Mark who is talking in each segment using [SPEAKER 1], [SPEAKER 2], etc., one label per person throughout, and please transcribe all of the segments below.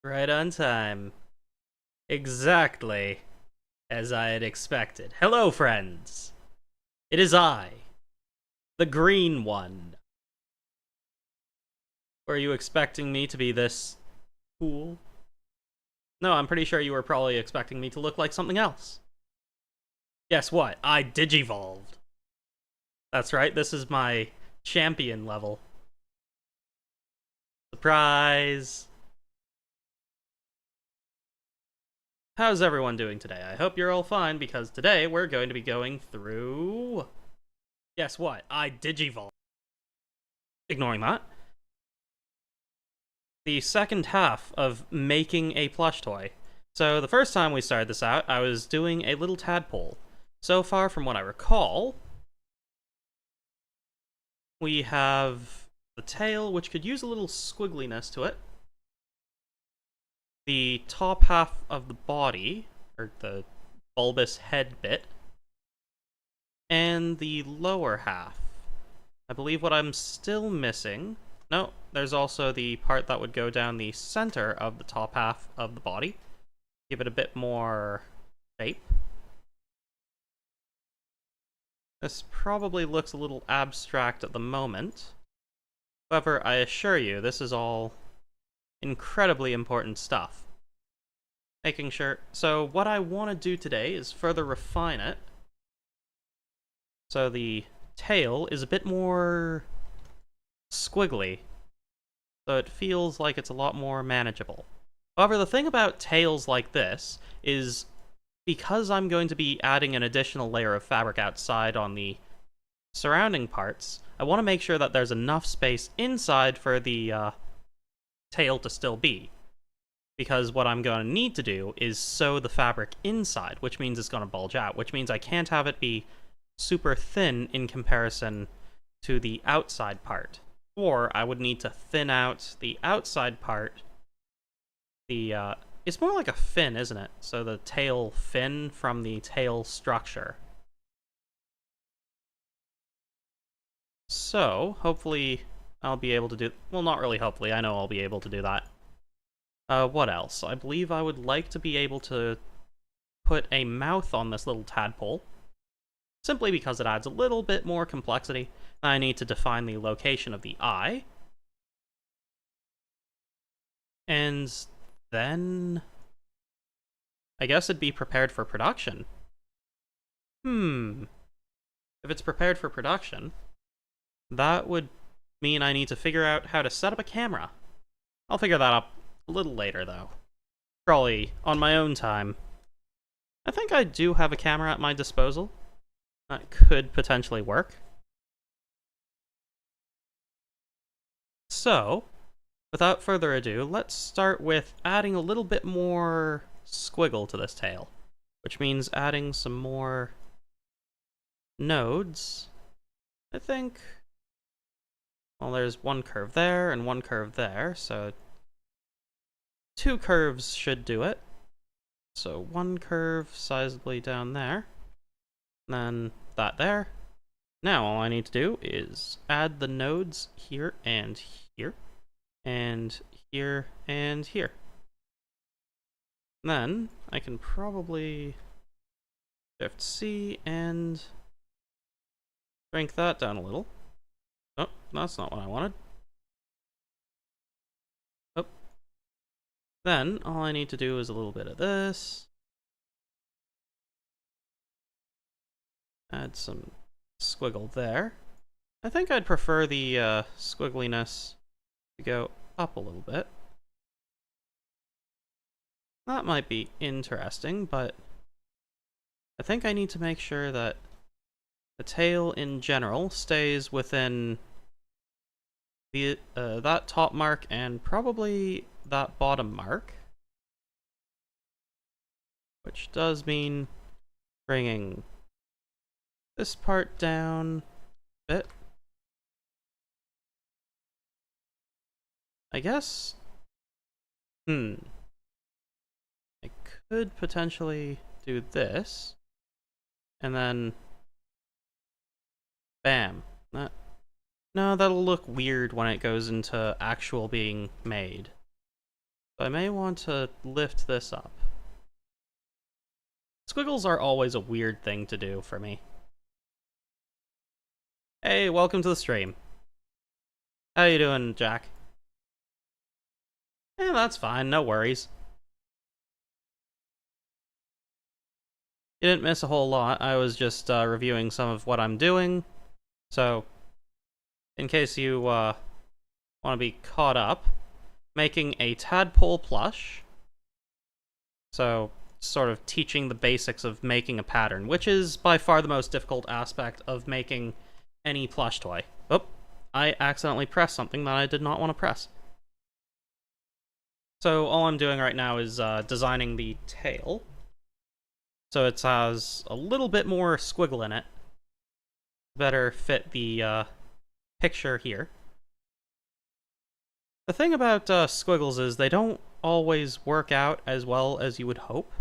[SPEAKER 1] Right on time. Exactly as I had expected. Hello, friends. It is I, the green one. Were you expecting me to be this cool? No, I'm pretty sure you were probably expecting me to look like something else. Guess what? I digivolved. That's right, this is my champion level. Surprise! How's everyone doing today? I hope you're all fine, because today we're going to be going through... Guess what? I digivolved. Ignoring that. The second half of making a plush toy. So the first time we started this out, I was doing a little tadpole. So far, from what I recall, we have the tail, which could use a little squiggliness to it. The top half of the body, or the bulbous head bit, and the lower half. I believe what I'm still missing... No, there's also the part that would go down the center of the top half of the body. Give it a bit more shape. This probably looks a little abstract at the moment. However, I assure you, this is all incredibly important stuff. Making sure... So what I want to do today is further refine it. So the tail is a bit more squiggly, so it feels like it's a lot more manageable. However, the thing about tails like this is, because I'm going to be adding an additional layer of fabric outside on the surrounding parts, I want to make sure that there's enough space inside for the tail to still be. Because what I'm going to need to do is sew the fabric inside, which means it's going to bulge out, which means I can't have it be super thin in comparison to the outside part. Or I would need to thin out the outside part. It's more like a fin, isn't it? So the tail fin from the tail structure. So, hopefully I'll be able to do... Well, not really hopefully, I know I'll be able to do that. What else? I believe I would like to be able to put a mouth on this little tadpole, simply because it adds a little bit more complexity. I need to define the location of the eye. And then... I guess it'd be prepared for production. If it's prepared for production, that would mean I need to figure out how to set up a camera. I'll figure that up a little later, though. Probably on my own time. I think I do have a camera at my disposal. That could potentially work. So, without further ado, let's start with adding a little bit more squiggle to this tail, which means adding some more nodes. I think... Well, there's one curve there and one curve there, so 2 curves should do it. So 1 curve sizably down there, and then that there. Now all I need to do is add the nodes here and here, and here and here. And then I can probably Shift C and shrink that down a little. Oh, that's not what I wanted. Oh. Then all I need to do is a little bit of this. Add some squiggle there. I think I'd prefer the squiggliness to go up a little bit. That might be interesting, but I think I need to make sure that the tail in general stays within the that top mark and probably that bottom mark, which does mean bringing this part down a bit. I guess... I could potentially do this, and then... Bam. No, that'll look weird when it goes into actual being made. So I may want to lift this up. Squiggles are always a weird thing to do for me. Hey, welcome to the stream. How you doing, Jack? Yeah, that's fine, no worries. You didn't miss a whole lot. I was just reviewing some of what I'm doing. So, in case you want to be caught up, making a tadpole plush. So, sort of teaching the basics of making a pattern, which is by far the most difficult aspect of making any plush toy. Oh, I accidentally pressed something that I did not want to press. So all I'm doing right now is designing the tail. So it has a little bit more squiggle in it. Better fit the picture here. The thing about squiggles is they don't always work out as well as you would hope.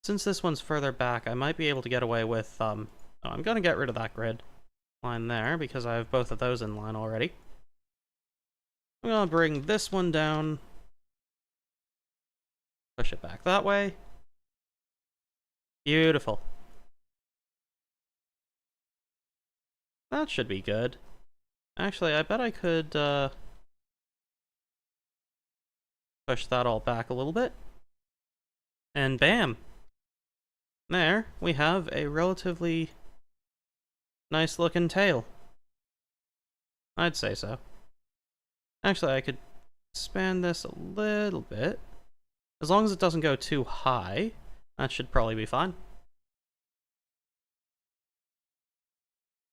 [SPEAKER 1] Since this one's further back, I might be able to get away with, oh, I'm going to get rid of that grid line there because I have both of those in line already. I'm going to bring this one down. Push it back that way. Beautiful. That should be good. Actually, I bet I could push that all back a little bit. And bam! There, we have a relatively nice looking tail. I'd say so. Actually, I could expand this a little bit. As long as it doesn't go too high, that should probably be fine.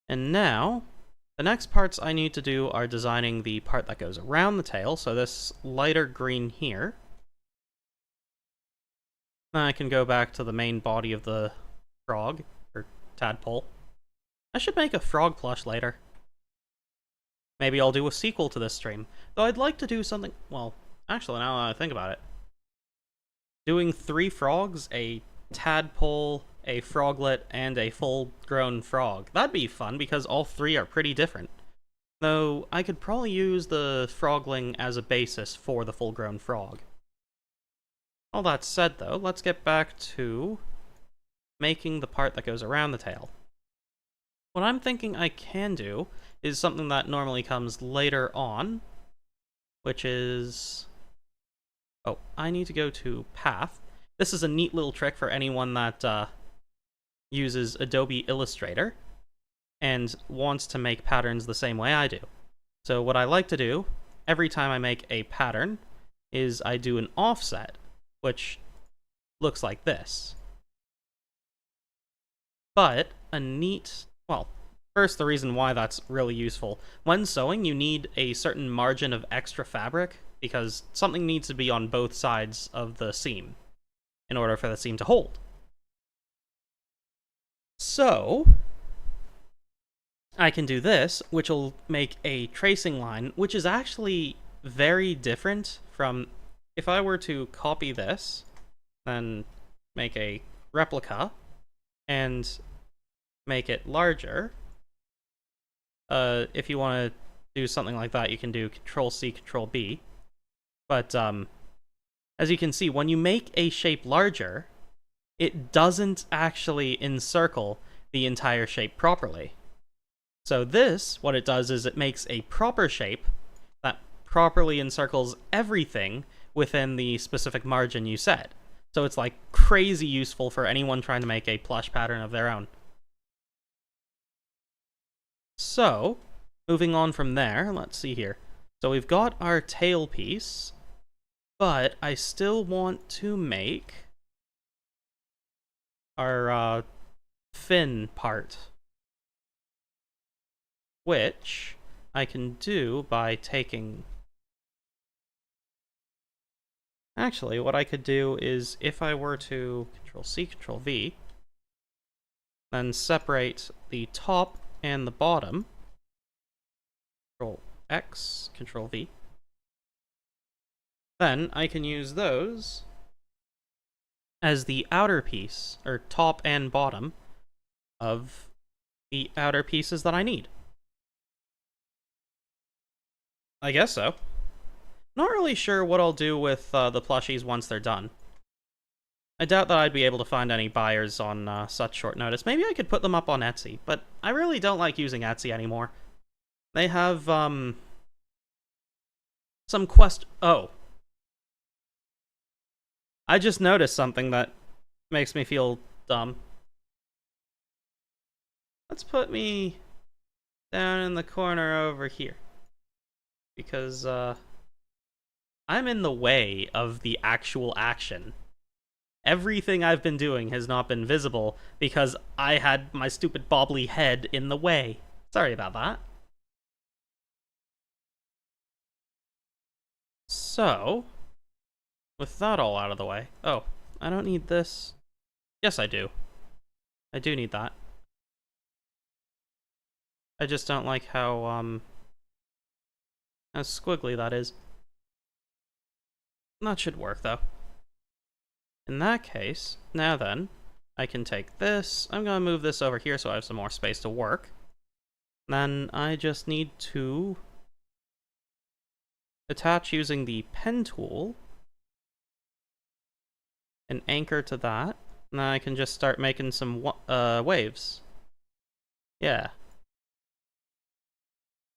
[SPEAKER 1] And now, the next parts I need to do are designing the part that goes around the tail, so this lighter green here. Then I can go back to the main body of the frog, or tadpole. I should make a frog plush later. Maybe I'll do a sequel to this stream, though I'd like to do something, well, actually now that I think about it. Doing 3 frogs, a tadpole, a froglet, and a full-grown frog. That'd be fun, because all 3 are pretty different. Though, I could probably use the frogling as a basis for the full-grown frog. All that said, though, let's get back to making the part that goes around the tail. What I'm thinking I can do is something that normally comes later on, which is... oh, I need to go to Path. This is a neat little trick for anyone that uses Adobe Illustrator and wants to make patterns the same way I do. So what I like to do, every time I make a pattern, is I do an offset, which looks like this. But a neat... well, first, the reason why that's really useful. When sewing, you need a certain margin of extra fabric, because something needs to be on both sides of the seam in order for the seam to hold. So, I can do this, which will make a tracing line, which is actually very different from... if I were to copy this, then make a replica, and make it larger. If you want to do something like that, you can do Control-C, Control-B. But, as you can see, when you make a shape larger, it doesn't actually encircle the entire shape properly. So this, what it does is it makes a proper shape that properly encircles everything within the specific margin you set. So it's like crazy useful for anyone trying to make a plush pattern of their own. So, moving on from there, let's see here. So we've got our tail piece, but I still want to make our fin part, which I can do by taking... actually, what I could do is, if I were to Control-C, Control-V, then separate the top and the bottom, Control-X, Control-V, then I can use those as the outer piece, or top and bottom, of the outer pieces that I need. I guess so. Not really sure what I'll do with the plushies once they're done. I doubt that I'd be able to find any buyers on such short notice. Maybe I could put them up on Etsy, but I really don't like using Etsy anymore. They have, some Oh. I just noticed something that makes me feel dumb. Let's put me down in the corner over here. Because, I'm in the way of the actual action. Everything I've been doing has not been visible because I had my stupid bobbly head in the way. Sorry about that. So, with that all out of the way... Oh, I don't need this. Yes, I do. I do need that. I just don't like how squiggly that is. That should work, though. In that case, now then, I can take this. I'm going to move this over here so I have some more space to work. Then I just need to attach using the pen tool and anchor to that. And then I can just start making some waves. Yeah.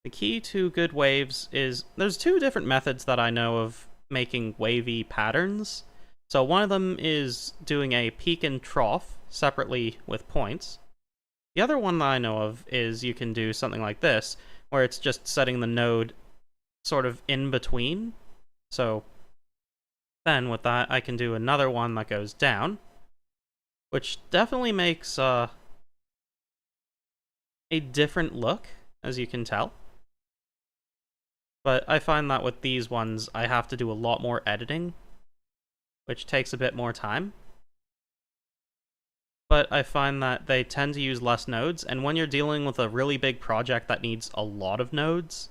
[SPEAKER 1] The key to good waves is... There's two different methods that I know of making wavy patterns. So one of them is doing a peak and trough separately with points. The other one that I know of is you can do something like this, where it's just setting the node sort of in between. So then with that, I can do another one that goes down, which definitely makes a different look, as you can tell. But I find that with these ones, I have to do a lot more editing, which takes a bit more time. But I find that they tend to use less nodes, and when you're dealing with a really big project that needs a lot of nodes,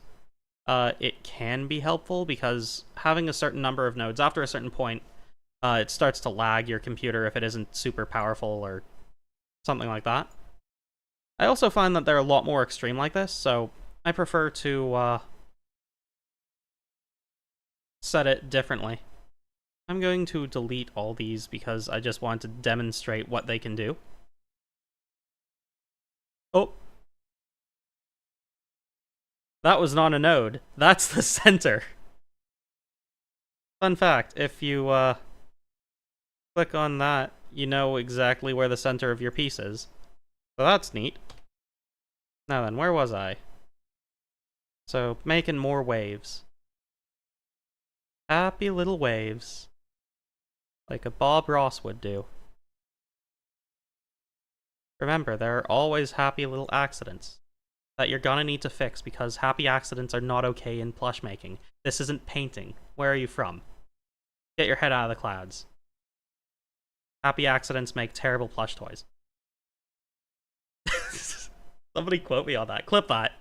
[SPEAKER 1] it can be helpful, because having a certain number of nodes, after a certain point, it starts to lag your computer if it isn't super powerful or something like that. I also find that they're a lot more extreme like this, so I prefer to set it differently. I'm going to delete all these because I just want to demonstrate what they can do. Oh. That was not a node. That's the center. Fun fact, if you click on that, you know exactly where the center of your piece is. So that's neat. Now then, where was I? So, making more waves. Happy little waves. Like a Bob Ross would do. Remember, there are always happy little accidents that you're gonna need to fix, because happy accidents are not okay in plush making. This isn't painting. Where are you from? Get your head out of the clouds. Happy accidents make terrible plush toys. Somebody quote me on that. Clip that.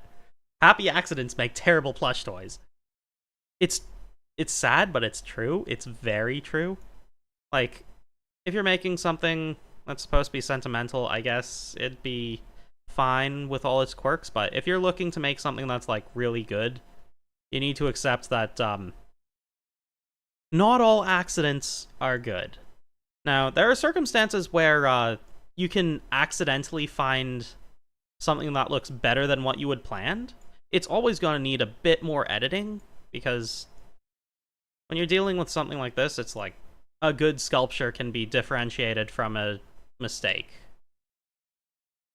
[SPEAKER 1] Happy accidents make terrible plush toys. It's sad, but it's true. It's very true. Like, if you're making something that's supposed to be sentimental, I guess it'd be fine with all its quirks, but if you're looking to make something that's, like, really good, you need to accept that, not all accidents are good. Now, there are circumstances where, you can accidentally find something that looks better than what you had planned. It's always going to need a bit more editing, because when you're dealing with something like this, it's like, a good sculpture can be differentiated from a mistake.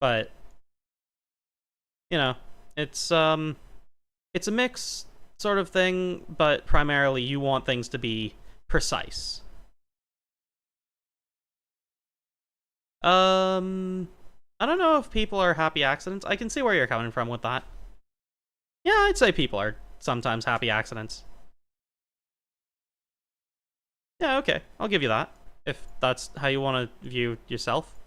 [SPEAKER 1] But, you know, it's a mix sort of thing, but primarily you want things to be precise. I don't know if people are happy accidents. I can see where you're coming from with that. Yeah, I'd say people are sometimes happy accidents. Yeah, okay. I'll give you that, if that's how you want to view yourself.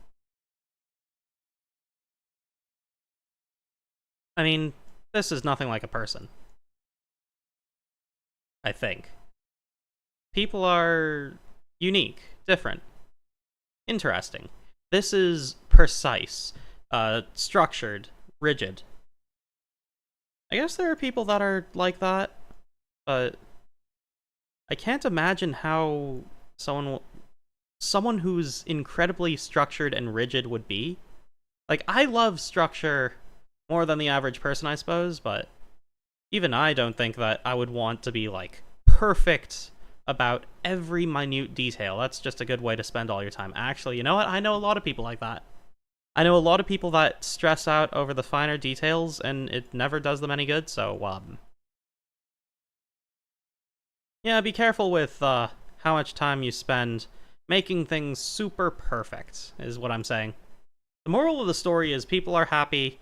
[SPEAKER 1] I mean, this is nothing like a person. I think. People are unique, different, interesting. This is precise, structured, rigid. I guess there are people that are like that, but I can't imagine how someone who's incredibly structured and rigid would be. Like, I love structure more than the average person, I suppose, but even I don't think that I would want to be, like, perfect about every minute detail. That's just a good way to spend all your time. Actually, you know what? I know a lot of people like that. I know a lot of people that stress out over the finer details, and it never does them any good, so, yeah, be careful with, how much time you spend making things super perfect, is what I'm saying. The moral of the story is people are happy,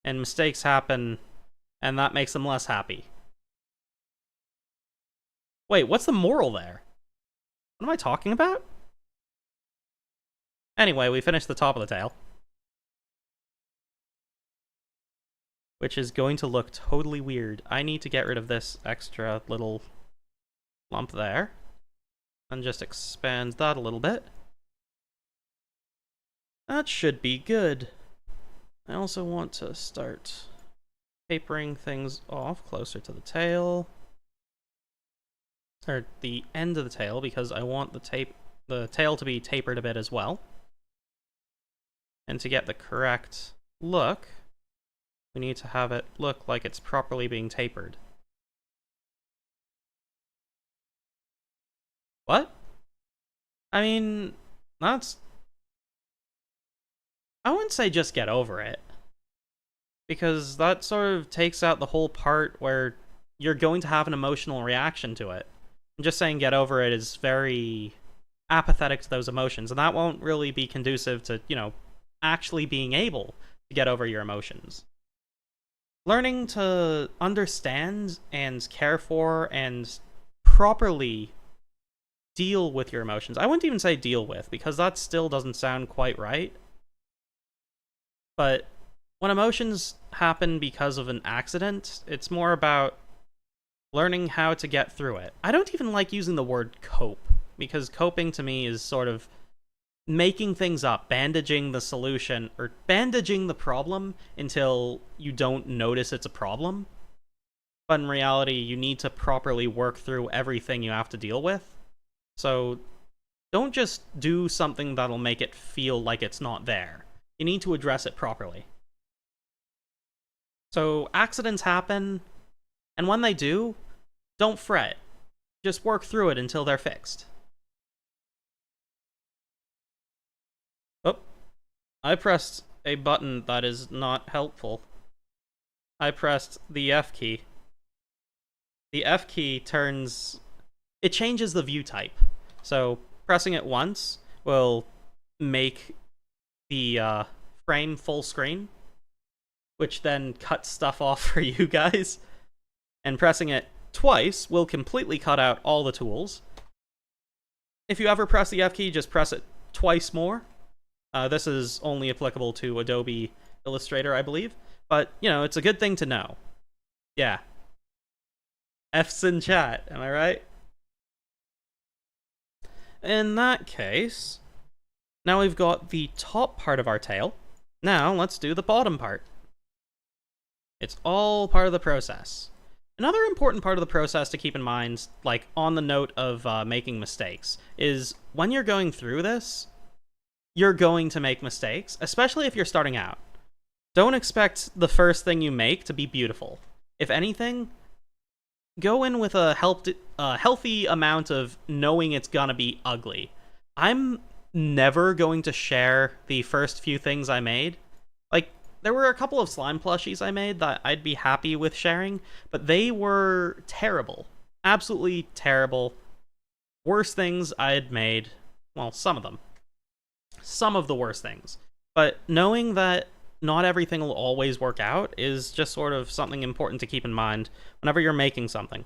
[SPEAKER 1] and mistakes happen, and that makes them less happy. Wait, what's the moral there? What am I talking about? Anyway, we finished the top of the tail, which is going to look totally weird. I need to get rid of this extra little lump there, and just expand that a little bit. That should be good. I also want to start tapering things off closer to the tail, or the end of the tail, because I want the tail to be tapered a bit as well. And to get the correct look, we need to have it look like it's properly being tapered. What? I mean, I wouldn't say just get over it, because that sort of takes out the whole part where you're going to have an emotional reaction to it. And just saying get over it is very apathetic to those emotions, and that won't really be conducive to, actually being able to get over your emotions. Learning to understand and care for and properly deal with your emotions. I wouldn't even say deal with, because that still doesn't sound quite right. But when emotions happen because of an accident, it's more about learning how to get through it. I don't even like using the word cope, because coping to me is sort of making things up, bandaging the solution, or bandaging the problem until you don't notice it's a problem. But in reality, you need to properly work through everything you have to deal with. So don't just do something that'll make it feel like it's not there. You need to address it properly. So accidents happen, and when they do, don't fret. Just work through it until they're fixed. Oh, I pressed a button that is not helpful. I pressed the F key. The F key it changes the view type. So pressing it once will make the frame full screen, which then cuts stuff off for you guys. And pressing it twice will completely cut out all the tools. If you ever press the F key, just press it twice more. This is only applicable to Adobe Illustrator, I believe. But, it's a good thing to know. Yeah. F's in chat, am I right? In that case, now we've got the top part of our tail. Now, let's do the bottom part. It's all part of the process. Another important part of the process to keep in mind, like on the note of making mistakes, is when you're going through this, you're going to make mistakes, especially if you're starting out. Don't expect the first thing you make to be beautiful. If anything, go in with a healthy amount of knowing it's gonna be ugly. I'm never going to share the first few things I made. Like, there were a couple of slime plushies I made that I'd be happy with sharing, but they were terrible. Absolutely terrible. Worst things I had made. Well, some of them. Some of the worst things. But knowing that not everything will always work out is just sort of something important to keep in mind whenever you're making something.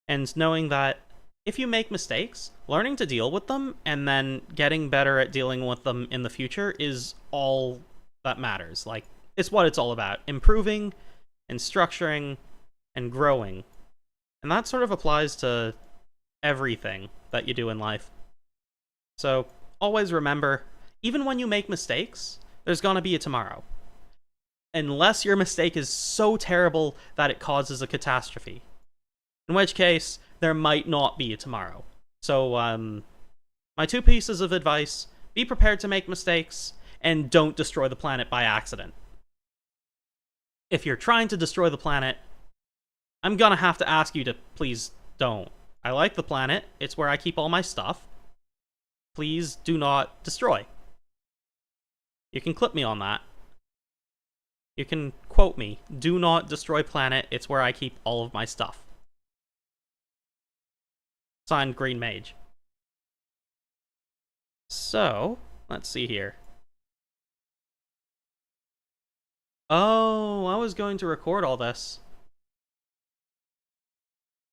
[SPEAKER 1] And knowing that if you make mistakes, learning to deal with them and then getting better at dealing with them in the future is all that matters. Like, it's what it's all about. Improving and structuring and growing. And that sort of applies to everything that you do in life. So always remember, even when you make mistakes, there's gonna be a tomorrow. Unless your mistake is so terrible that it causes a catastrophe. In which case, there might not be a tomorrow. So, my two pieces of advice: be prepared to make mistakes, and don't destroy the planet by accident. If you're trying to destroy the planet, I'm gonna have to ask you to please don't. I like the planet, it's where I keep all my stuff. Please do not destroy. You can clip me on that. You can quote me, do not destroy planet, it's where I keep all of my stuff. Signed, Green Mage. So, let's see here. Oh, I was going to record all this.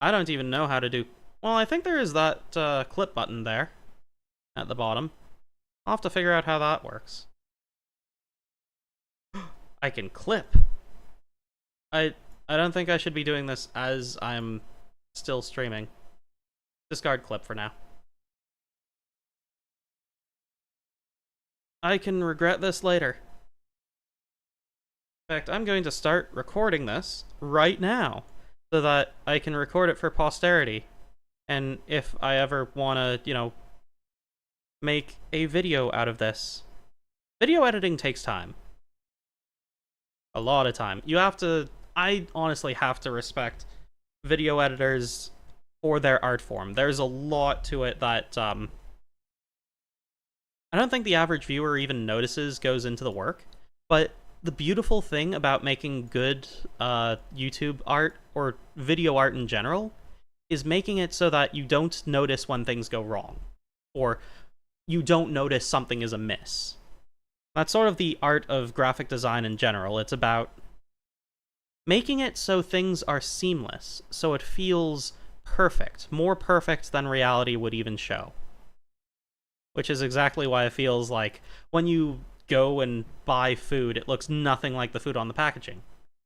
[SPEAKER 1] I don't even know how to do... Well, I think there is that clip button there at the bottom. I'll have to figure out how that works. I can clip. I don't think I should be doing this as I'm still streaming. Discard clip for now. I can regret this later. In fact, I'm going to start recording this right now so that I can record it for posterity. And if I ever want to, you know, make a video out of this. Video editing takes time. A lot of time. You have to... I honestly have to respect video editors for their art form. There's a lot to it that, I don't think the average viewer even notices goes into the work, but the beautiful thing about making good YouTube art, or video art in general, is making it so that you don't notice when things go wrong, or you don't notice something is amiss. That's sort of the art of graphic design in general. It's about making it so things are seamless, so it feels perfect, more perfect than reality would even show. Which is exactly why it feels like when you go and buy food, it looks nothing like the food on the packaging.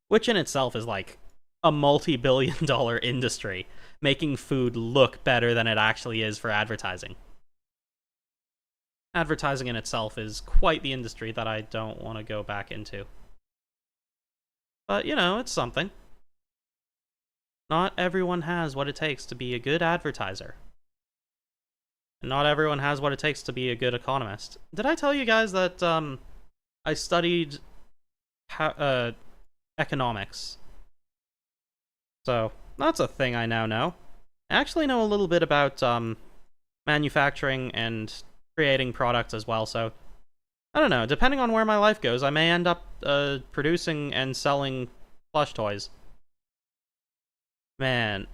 [SPEAKER 1] Which in itself is like a multi-billion-dollar industry, making food look better than it actually is for advertising. Advertising in itself is quite the industry that I don't want to go back into. But, you know, it's something. Not everyone has what it takes to be a good advertiser. And not everyone has what it takes to be a good economist. Did I tell you guys that I studied economics? So, that's a thing I now know. I actually know a little bit about manufacturing and creating products as well, so I don't know, depending on where my life goes, I may end up producing and selling plush toys. Man,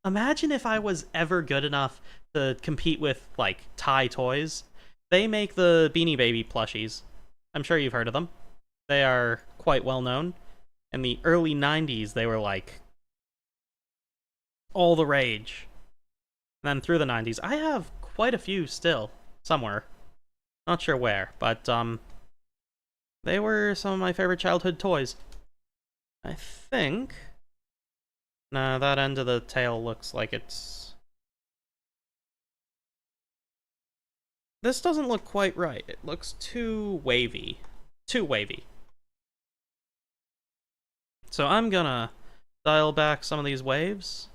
[SPEAKER 1] imagine if I was ever good enough to compete with, like, Thai Toys. They make the Beanie Baby plushies. I'm sure you've heard of them. They are quite well known. In the early 90s, they were, like, all the rage. And then through the 90s, I have quite a few still, somewhere. Not sure where, but, they were some of my favorite childhood toys. I think... No, that end of the tail looks like it's... This doesn't look quite right. It looks too wavy. Too wavy. So I'm gonna dial back some of these waves.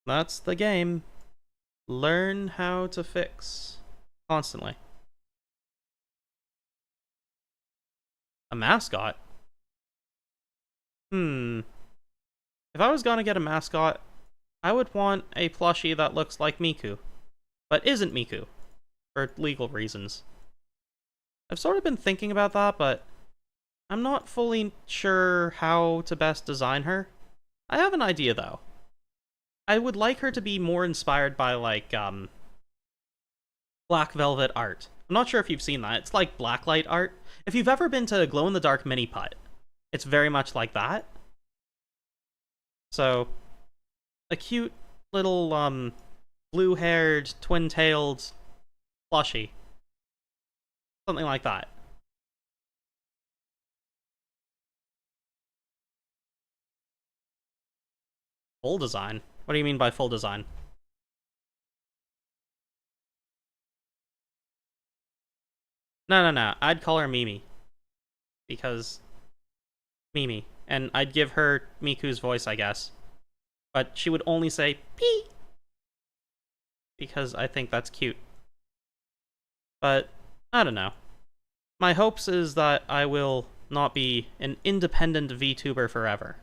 [SPEAKER 1] That's the game. Learn how to fix. Constantly. A mascot? If I was gonna get a mascot, I would want a plushie that looks like Miku, but isn't Miku, for legal reasons. I've sort of been thinking about that, but I'm not fully sure how to best design her. I have an idea, though. I would like her to be more inspired by, like, Black Velvet art. I'm not sure if you've seen that. It's like blacklight art. If you've ever been to glow-in-the-dark mini-putt, it's very much like that. So, a cute little, blue-haired, twin-tailed plushie. Something like that. Full design? What do you mean by full design? No. I'd call her Mimi. Because... Mimi. and I'd give her Miku's voice, I guess. But she would only say, pee! Because I think that's cute. But, I don't know. My hopes is that I will not be an independent VTuber forever.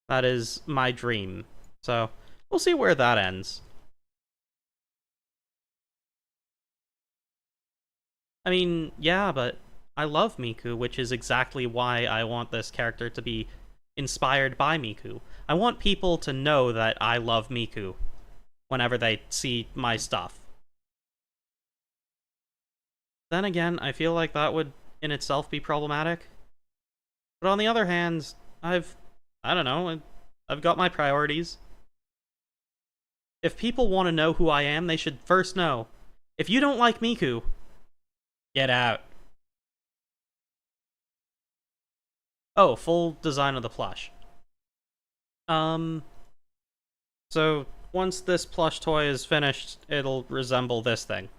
[SPEAKER 1] That is my dream. So, we'll see where that ends. I mean, yeah, but I love Miku, which is exactly why I want this character to be inspired by Miku. I want people to know that I love Miku whenever they see my stuff. Then again, I feel like that would in itself be problematic. But on the other hand, I don't know, I've got my priorities. If people want to know who I am, they should first know. If you don't like Miku, get out. Oh, full design of the plush. So once this plush toy is finished, it'll resemble this thing.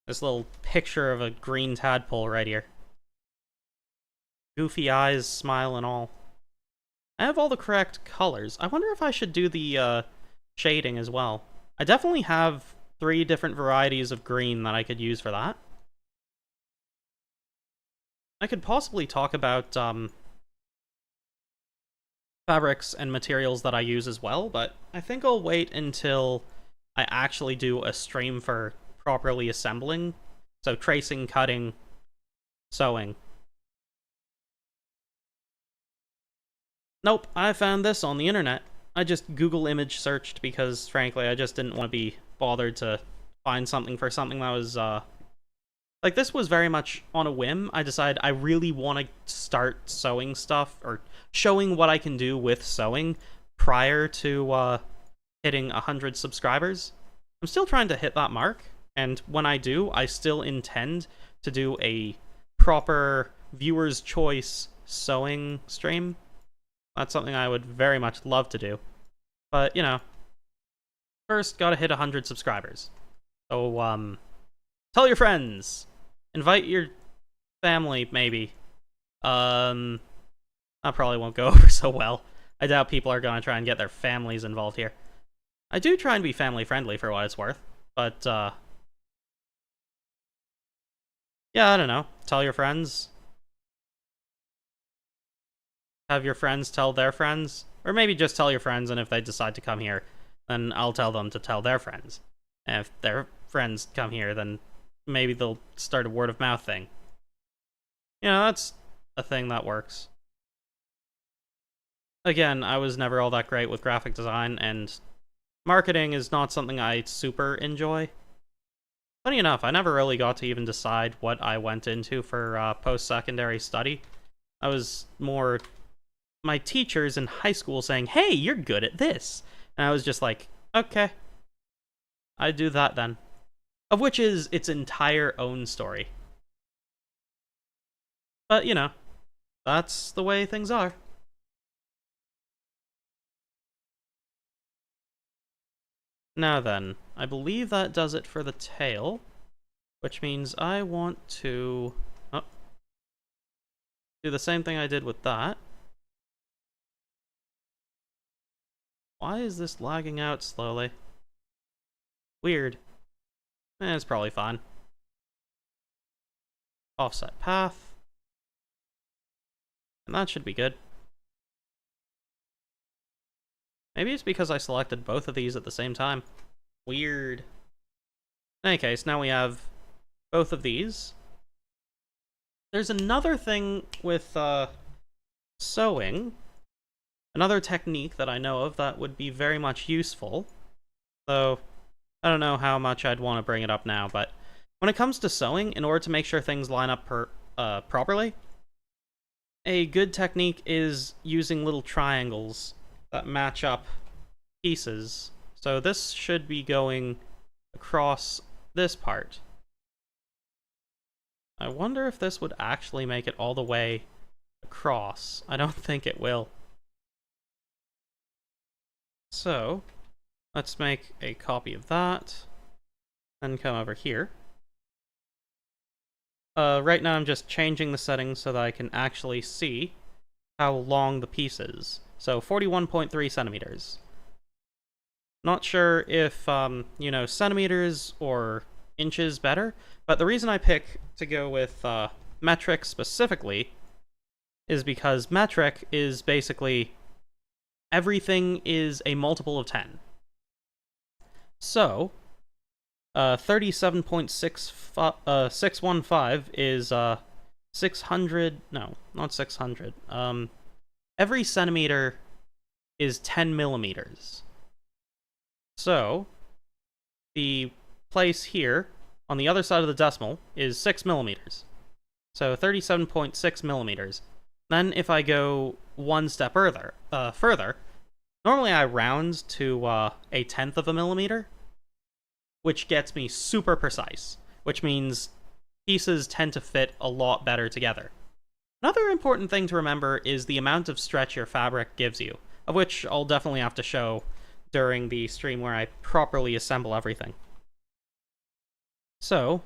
[SPEAKER 1] This little picture of a green tadpole right here. Goofy eyes, smile, and all. I have all the correct colors. I wonder if I should do the shading as well. I definitely have 3 different varieties of green that I could use for that. I could possibly talk about fabrics and materials that I use as well, but I think I'll wait until I actually do a stream for properly assembling. So tracing, cutting, sewing. Nope, I found this on the internet. I just Google image searched because, frankly, I just didn't want to be bothered to find something for something that was, like, this was very much on a whim. I decided I really want to start sewing stuff, or showing what I can do with sewing prior to, hitting 100 subscribers. I'm still trying to hit that mark, and when I do, I still intend to do a proper viewer's choice sewing stream. That's something I would very much love to do. But, you know, first gotta hit 100 subscribers. So, tell your friends. Invite your family, maybe. That probably won't go over so well. I doubt people are gonna try and get their families involved here. I do try and be family-friendly for what it's worth, but, yeah, I don't know. Tell your friends. Have your friends tell their friends. Or maybe just tell your friends, and if they decide to come here, then I'll tell them to tell their friends. And if their friends come here, then maybe they'll start a word-of-mouth thing. You know, that's a thing that works. Again, I was never all that great with graphic design, and marketing is not something I super enjoy. Funny enough, I never really got to even decide what I went into for post-secondary study. I was more my teachers in high school saying, hey, you're good at this. And I was just like, okay, I do that then. Of which is its entire own story. But, you know, that's the way things are. Now then, I believe that does it for the tail, which means I want to do the same thing I did with that. Why is this lagging out slowly? Weird. It's probably fine. Offset path. And that should be good. Maybe it's because I selected both of these at the same time. Weird. In any case, now we have both of these. There's another thing with sewing. Another technique that I know of that would be very much useful, though I don't know how much I'd want to bring it up now, but when it comes to sewing, in order to make sure things line up properly, a good technique is using little triangles that match up pieces. So this should be going across this part. I wonder if this would actually make it all the way across. I don't think it will. So, let's make a copy of that, and come over here. Right now I'm just changing the settings so that I can actually see how long the piece is. So 41.3 centimeters. Not sure if, centimeters or inches better, but the reason I pick to go with metric specifically is because metric is basically everything is a multiple of 10. So, 37.615 is 600, no, not 600. Every centimeter is 10 millimeters. So, the place here, on the other side of the decimal, is 6 millimeters. So 37.6 millimeters. Then if I go one step further, normally I round to a tenth of a millimeter, which gets me super precise, which means pieces tend to fit a lot better together. Another important thing to remember is the amount of stretch your fabric gives you, of which I'll definitely have to show during the stream where I properly assemble everything. So,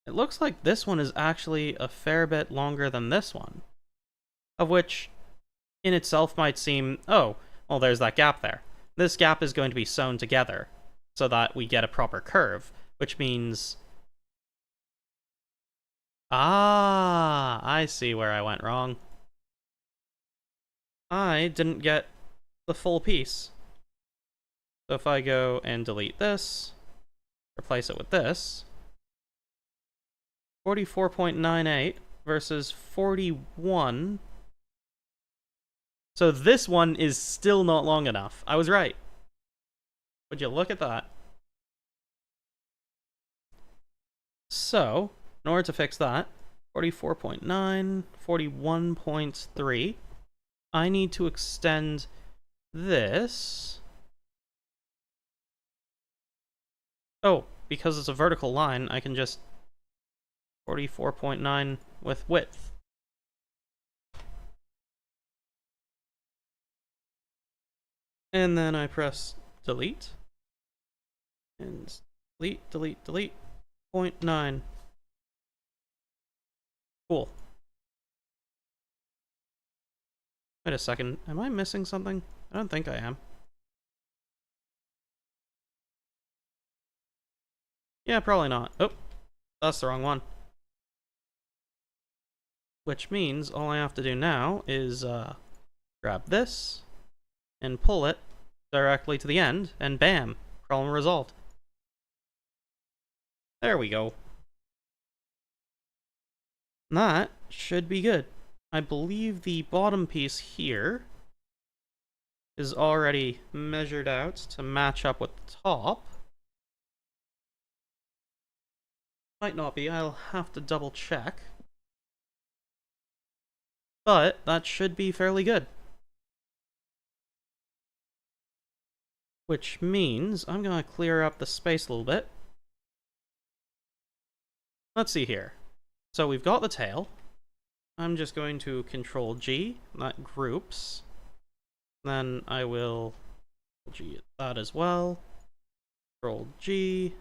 [SPEAKER 1] it looks like this one is actually a fair bit longer than this one, of which in itself might seem, oh, well, there's that gap there. This gap is going to be sewn together so that we get a proper curve, which means... Ah, I see where I went wrong. I didn't get the full piece. So if I go and delete this, replace it with this, 44.98 versus 41. So this one is still not long enough. I was right. Would you look at that? So, in order to fix that, 44.9, 41.3, I need to extend this. Oh, because it's a vertical line, I can just 44.9 with width. And then I press delete. And delete, delete, delete. 0.9. Cool. Wait a second. Am I missing something? I don't think I am. Yeah, probably not. Oh, that's the wrong one. Which means all I have to do now is grab this and pull it directly to the end, and bam, problem resolved. There we go. That should be good. I believe the bottom piece here is already measured out to match up with the top. Might not be, I'll have to double check. But that should be fairly good. Which means I'm going to clear up the space a little bit. Let's see here. So we've got the tail. I'm just going to Control G, that groups. Then I will G that as well. Control G.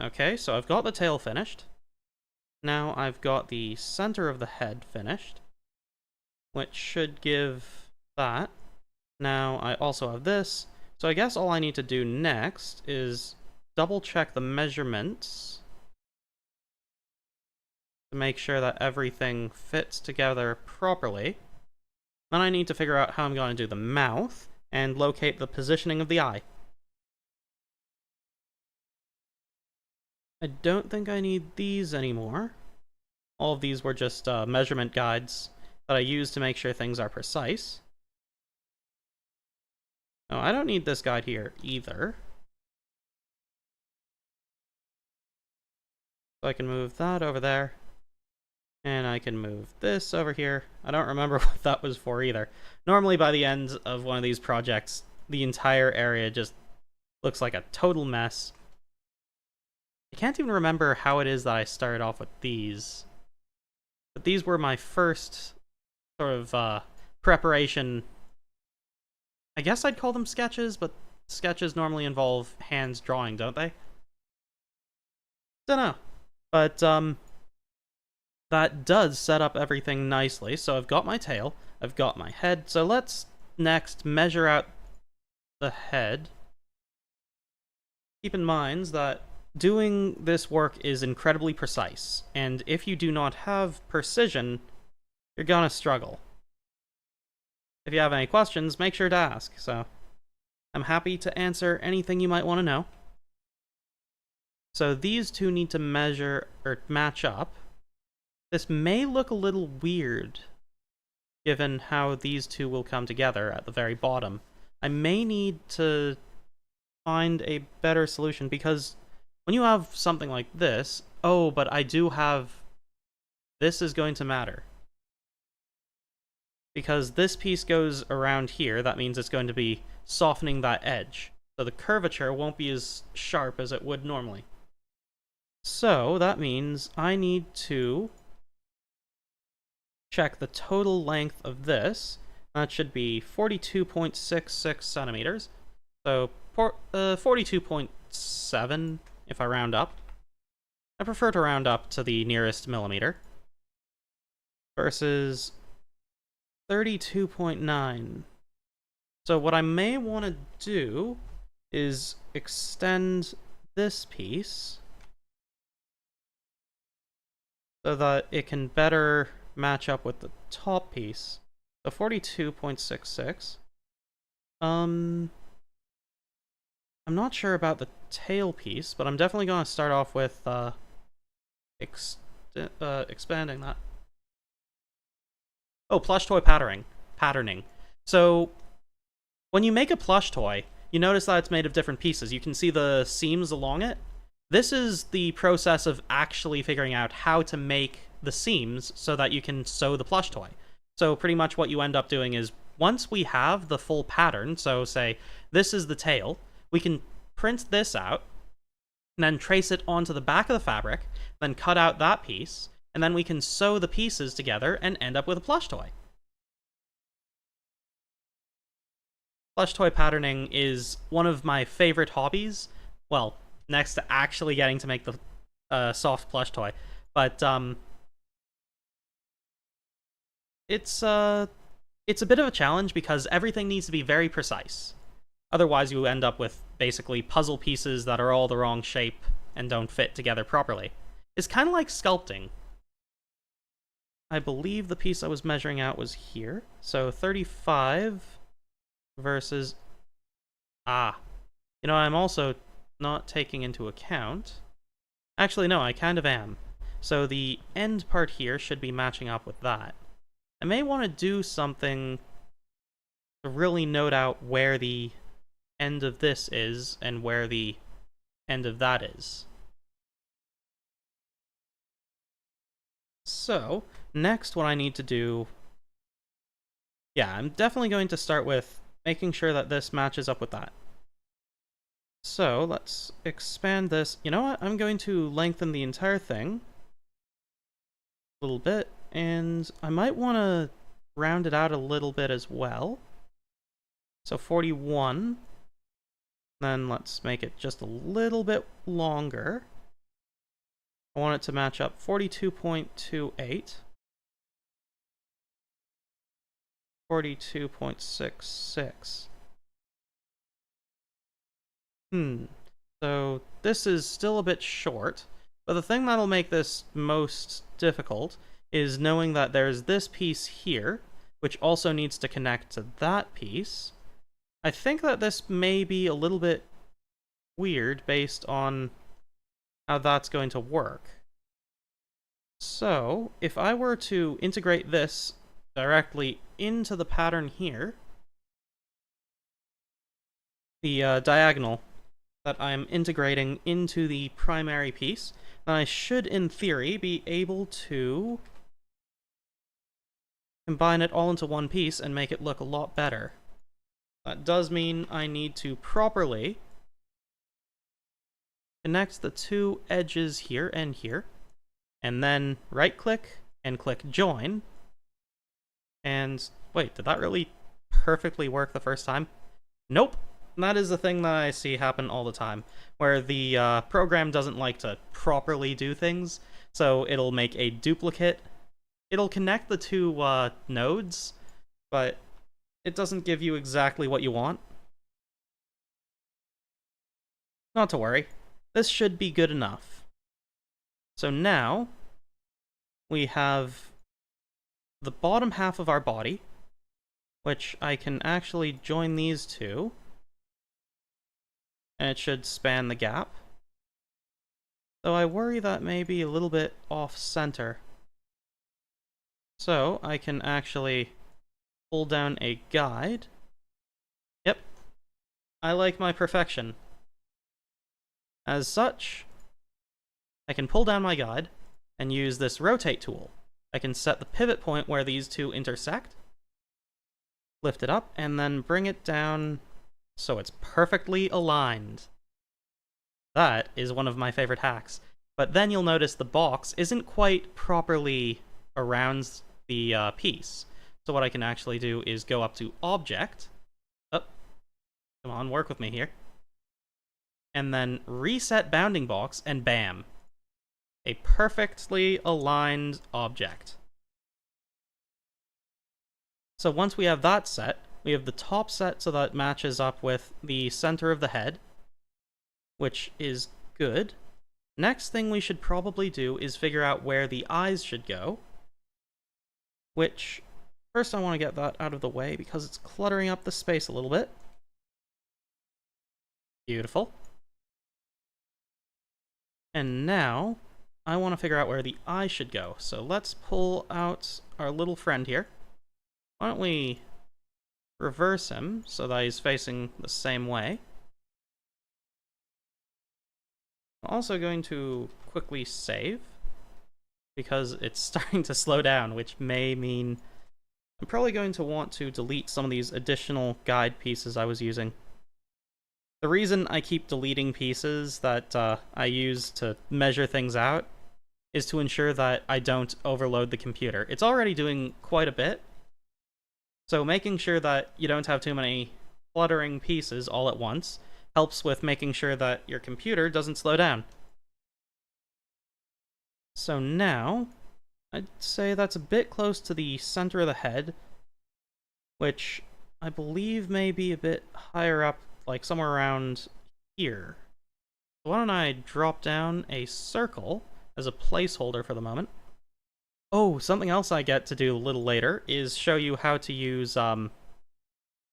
[SPEAKER 1] Okay, so I've got the tail finished. Now I've got the center of the head finished, which should give that. Now I also have this. So I guess all I need to do next is double check the measurements to make sure that everything fits together properly. Then I need to figure out how I'm going to do the mouth and locate the positioning of the eye. I don't think I need these anymore. All of these were just measurement guides that I use to make sure things are precise. Oh, I don't need this guide here either. So I can move that over there. And I can move this over here. I don't remember what that was for either. Normally by the end of one of these projects, the entire area just looks like a total mess. I can't even remember how it is that I started off with these. But these were my first sort of preparation. I guess I'd call them sketches, but sketches normally involve hands drawing, don't they? Dunno. But, that does set up everything nicely. So I've got my tail, I've got my head, so let's next measure out the head. Keep in mind that doing this work is incredibly precise, and if you do not have precision, you're gonna struggle. If you have any questions, make sure to ask, so I'm happy to answer anything you might want to know. So these two need to measure or match up. This may look a little weird, given how these two will come together at the very bottom. I may need to find a better solution, because when you have something like this, oh, but I do have... This is going to matter. Because this piece goes around here, that means it's going to be softening that edge. So the curvature won't be as sharp as it would normally. So that means I need to check the total length of this. That should be 42.66 centimeters. So 42.7 if I round up. I prefer to round up to the nearest millimeter. Versus 32.9. So what I may want to do is extend this piece so that it can better match up with the top piece. So 42.66. I'm not sure about the tail piece, but I'm definitely going to start off with expanding that. Oh, plush toy patterning. So when you make a plush toy, you notice that it's made of different pieces. You can see the seams along it. This is the process of actually figuring out how to make the seams so that you can sew the plush toy. So pretty much what you end up doing is, once we have the full pattern, so say this is the tail, we can print this out, and then trace it onto the back of the fabric, then cut out that piece, and then we can sew the pieces together and end up with a plush toy. Plush toy patterning is one of my favorite hobbies. Well, next to actually getting to make the soft plush toy. But it's a bit of a challenge because everything needs to be very precise. Otherwise, you end up with basically puzzle pieces that are all the wrong shape and don't fit together properly. It's kind of like sculpting. I believe the piece I was measuring out was here. So 35 versus... You know, I'm also not taking into account... Actually, no, I kind of am. So the end part here should be matching up with that. I may want to do something to really note out where the end of this is and where the end of that is. So, next what I need to do... Yeah, I'm definitely going to start with making sure that this matches up with that. So, let's expand this. You know what? I'm going to lengthen the entire thing a little bit, and I might want to round it out a little bit as well. So 41. Then let's make it just a little bit longer. I want it to match up 42.28. 42.66. So this is still a bit short, but the thing that'll make this most difficult is knowing that there's this piece here, which also needs to connect to that piece. I think that this may be a little bit weird based on how that's going to work. So, if I were to integrate this directly into the pattern here, the diagonal that I'm integrating into the primary piece, then I should, in theory, be able to combine it all into one piece and make it look a lot better. That does mean I need to properly connect the two edges here and here, and then right-click and click Join. And wait, did that really perfectly work the first time? Nope. That is the thing that I see happen all the time, where the program doesn't like to properly do things, So it'll make a duplicate. It'll connect the two nodes, but it doesn't give you exactly what you want. Not to worry. This should be good enough. So now we have the bottom half of our body, which I can actually join these two, and it should span the gap. Though I worry that may be a little bit off-center. So I can actually pull down a guide. Yep. I like my perfection. As such, I can pull down my guide and use this rotate tool. I can set the pivot point where these two intersect, lift it up, and then bring it down so it's perfectly aligned. That is one of my favorite hacks. But then you'll notice the box isn't quite properly around the piece. So what I can actually do is go up to Object. Oh, come on, work with me here. And then reset bounding box, and bam. A perfectly aligned object. So once we have that set, we have the top set so that it matches up with the center of the head, which is good. Next thing we should probably do is figure out where the eyes should go, which first I want to get that out of the way because it's cluttering up the space a little bit. Beautiful. And now I want to figure out where the eye should go. So let's pull out our little friend here. Why don't we reverse him so that he's facing the same way. I'm also going to quickly save because it's starting to slow down, which may mean I'm probably going to want to delete some of these additional guide pieces I was using. The reason I keep deleting pieces that I use to measure things out is to ensure that I don't overload the computer. It's already doing quite a bit, so making sure that you don't have too many fluttering pieces all at once helps with making sure that your computer doesn't slow down. So now, I'd say that's a bit close to the center of the head, which I believe may be a bit higher up, like somewhere around here. So why don't I drop down a circle as a placeholder for the moment. Oh, something else I get to do a little later is show you how to use, I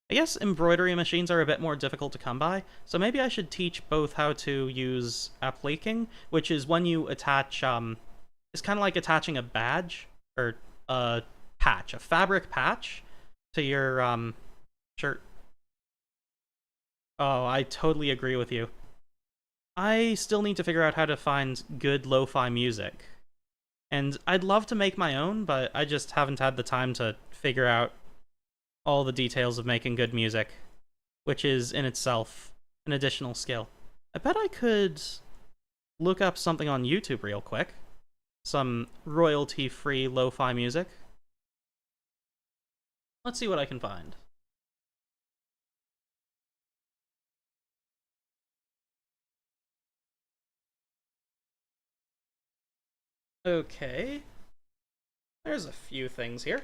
[SPEAKER 1] guess embroidery machines are a bit more difficult to come by, so maybe I should teach both how to use appliquing, which is when you attach, it's kind of like attaching a badge, or a patch, a fabric patch, to your, shirt. Oh, I totally agree with you. I still need to figure out how to find good lo-fi music. And I'd love to make my own, but I just haven't had the time to figure out all the details of making good music, which is in itself an additional skill. I bet I could look up something on YouTube real quick. Some royalty-free lo-fi music. Let's see what I can find. Okay. There's a few things here.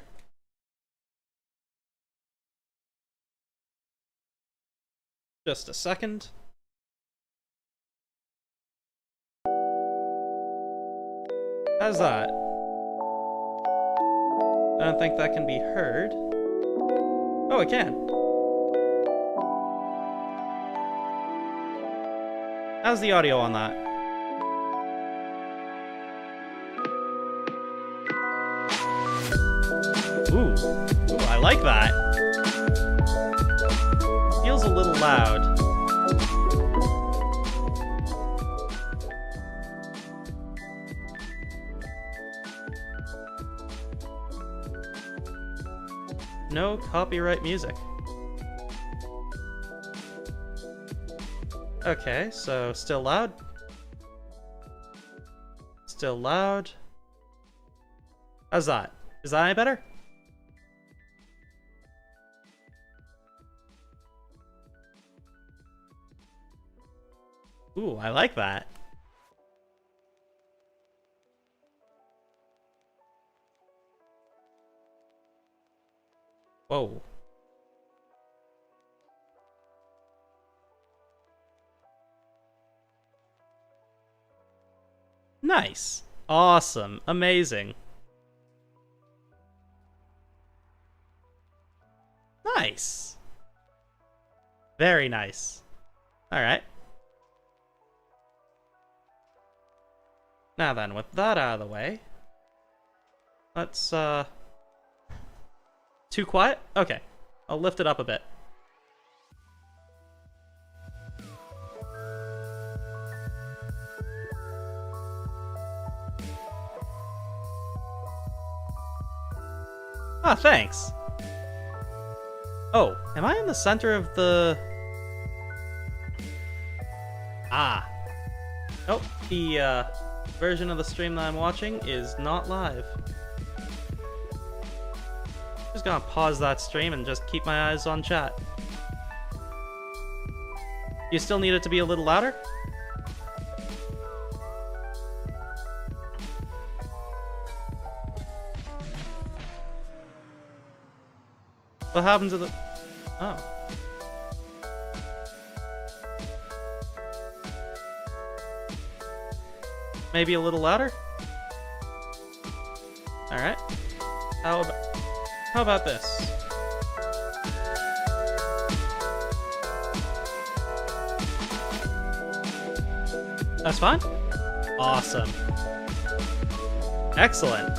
[SPEAKER 1] Just a second. How's that? I don't think that can be heard. Oh, it can. How's the audio on that? Ooh, I like that. Feels a little loud. No copyright music. Okay, so still loud. Still loud. How's that? Is that any better? Ooh, I like that. Whoa. Nice. Awesome. Amazing. Nice. Very nice. Alright. Now then, with that out of the way, let's, Too quiet? Okay. I'll lift it up a bit. Ah, thanks. Oh, am I in the center of the... Ah. Nope, the, version of the stream that I'm watching is not live. Just gonna pause that stream and just keep my eyes on chat. You still need it to be a little louder? What happened to the... Oh. Maybe a little louder? Alright. How about this? That's fine? Awesome. Excellent.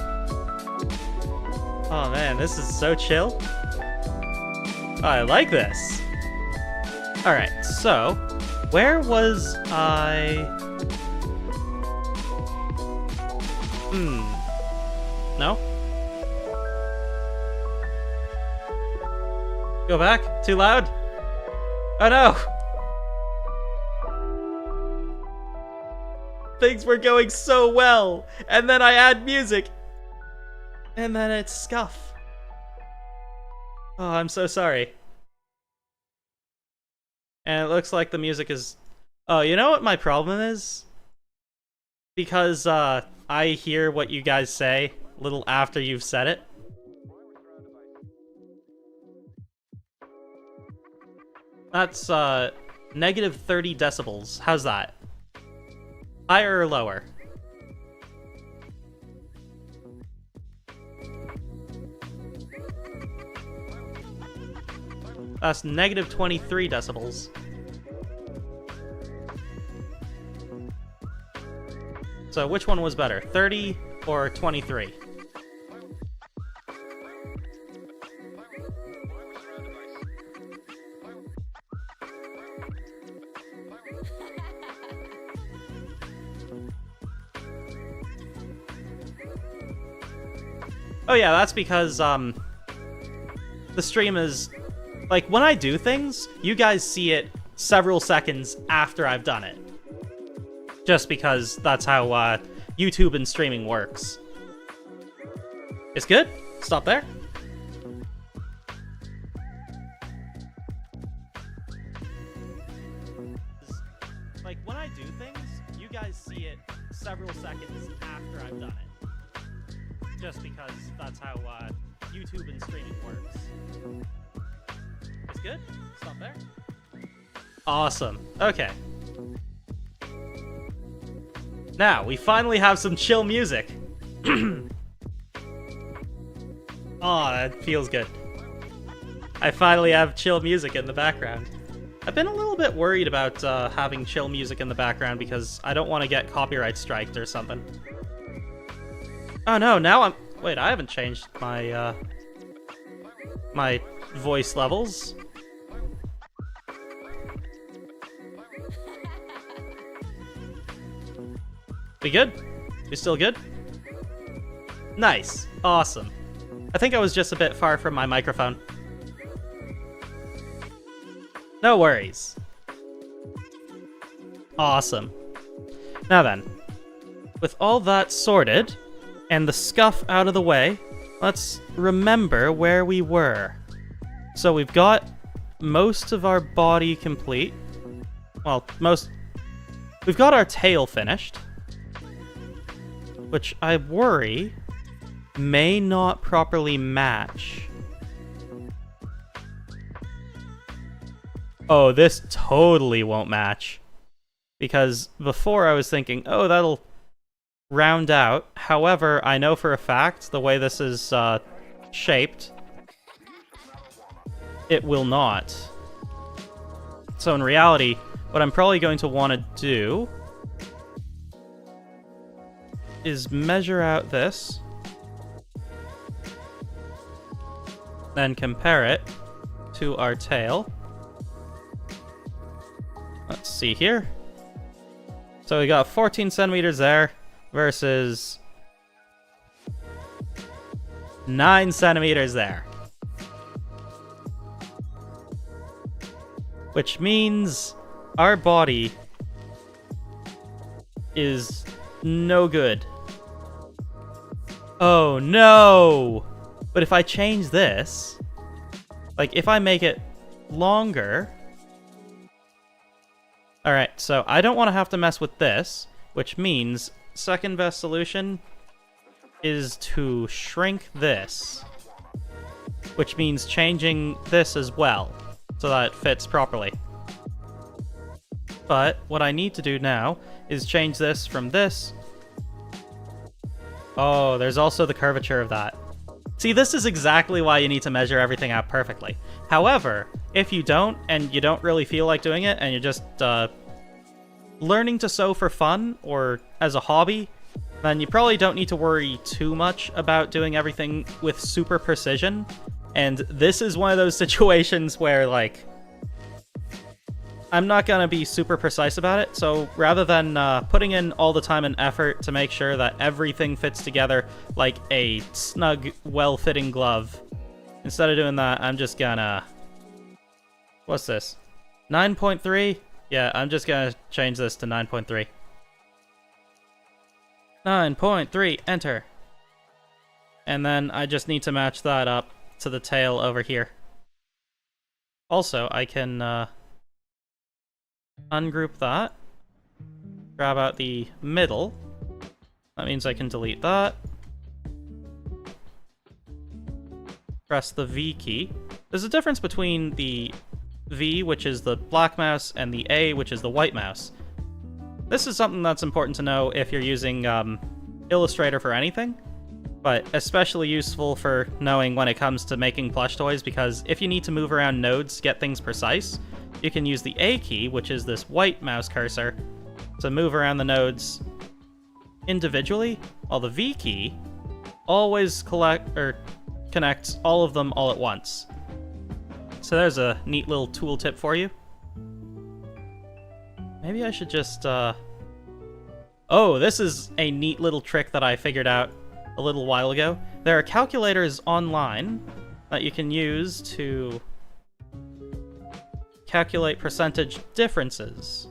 [SPEAKER 1] Oh man, this is so chill. I like this. Alright, so, where was I... No? Go back? Too loud? Oh no! Things were going so well, and then I add music, and then it's scuff. Oh, I'm so sorry. And it looks like the music is... Oh, you know what my problem is? Because, I hear what you guys say a little after you've said it. That's, negative 30 decibels. How's that? Higher or lower? That's negative 23 decibels. So which one was better, 30 or 23? Oh yeah, that's because, the stream is... Like, when I do things, you guys see it several seconds after I've done it. Just because that's how, YouTube and streaming works. It's good? Stop there? Like, when I do things, you guys see it several seconds after I've done it. Just because that's how, YouTube and streaming works. It's good? Stop there? Awesome. Okay. Now, we finally have some chill music. Oh, that feels good. I finally have chill music in the background. I've been a little bit worried about having chill music in the background because I don't want to get copyright striked or something. Oh no, now I'm... Wait, I haven't changed my, my voice levels. We good? We still good? Nice. Awesome. I think I was just a bit far from my microphone. No worries. Awesome. Now then, with all that sorted, and the scuff out of the way, let's remember where we were. So we've got most of our body complete. Well, we've got our tail finished. Which I worry may not properly match Oh, this totally won't match. Because before I was thinking, oh, that'll round out. However, I know for a fact the way this is shaped, it will not. So in reality, what I'm probably going to want to do is measure out this, then compare it to our tail. Let's see here. So we got 14 centimeters there versus 9 centimeters there. Which means our body is no good. Oh no! But if I change this, like if I make it longer... Alright, so I don't want to have to mess with this, which means second best solution is to shrink this. Which means changing this as well, so that it fits properly. But what I need to do now is change this from this. Oh, there's also the curvature of that. See, this is exactly why you need to measure everything out perfectly. However, if you don't, and you don't really feel like doing it, and you're just learning to sew for fun, or as a hobby, then you probably don't need to worry too much about doing everything with super precision. And this is one of those situations where, like, I'm not gonna be super precise about it, so rather than putting in all the time and effort to make sure that everything fits together like a snug, well-fitting glove, instead of doing that, I'm just gonna... What's this? 9.3? Yeah, I'm just gonna change this to 9.3. 9.3, enter. And then I just need to match that up to the tail over here. Also, I can ungroup that, grab out the middle. That means I can delete that. Press the V key. There's a difference between the V, which is the black mouse, and the A, which is the white mouse. This is something that's important to know if you're using Illustrator for anything, but especially useful for knowing when it comes to making plush toys, because if you need to move around nodes to get things precise, you can use the A key, which is this white mouse cursor, to move around the nodes individually, while the V key always connects all of them all at once. So there's a neat little tool tip for you. Maybe I should just, Oh, this is a neat little trick that I figured out a little while ago. There are calculators online that you can use to calculate percentage differences.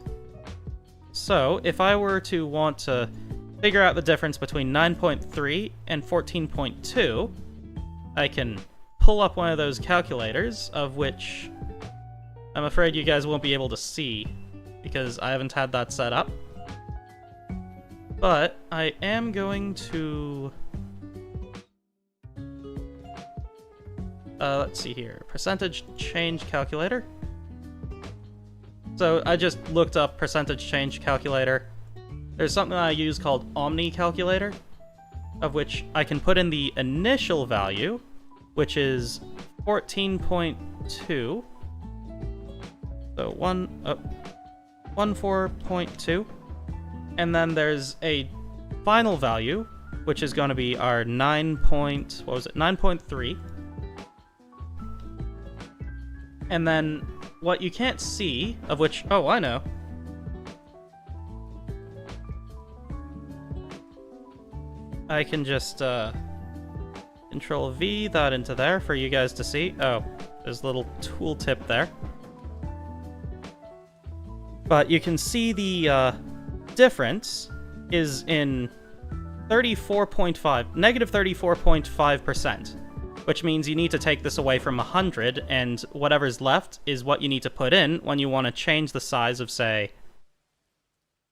[SPEAKER 1] So, if I were to want to figure out the difference between 9.3 and 14.2, I can pull up one of those calculators, of which I'm afraid you guys won't be able to see, because I haven't had that set up. But I am going to... let's see here. Percentage change calculator. So I just looked up percentage change calculator. There's something I use called Omni Calculator, of which I can put in the initial value, which is 14.2. So 14.2. And then there's a final value, which is going to be our 9.3. And then what you can't see, of which, oh, I know. I can just Control V that into there for you guys to see. Oh, there's a little tool tip there. But you can see the difference is in 34.5, negative 34.5%, which means you need to take this away from 100, and whatever's left is what you need to put in when you want to change the size of, say,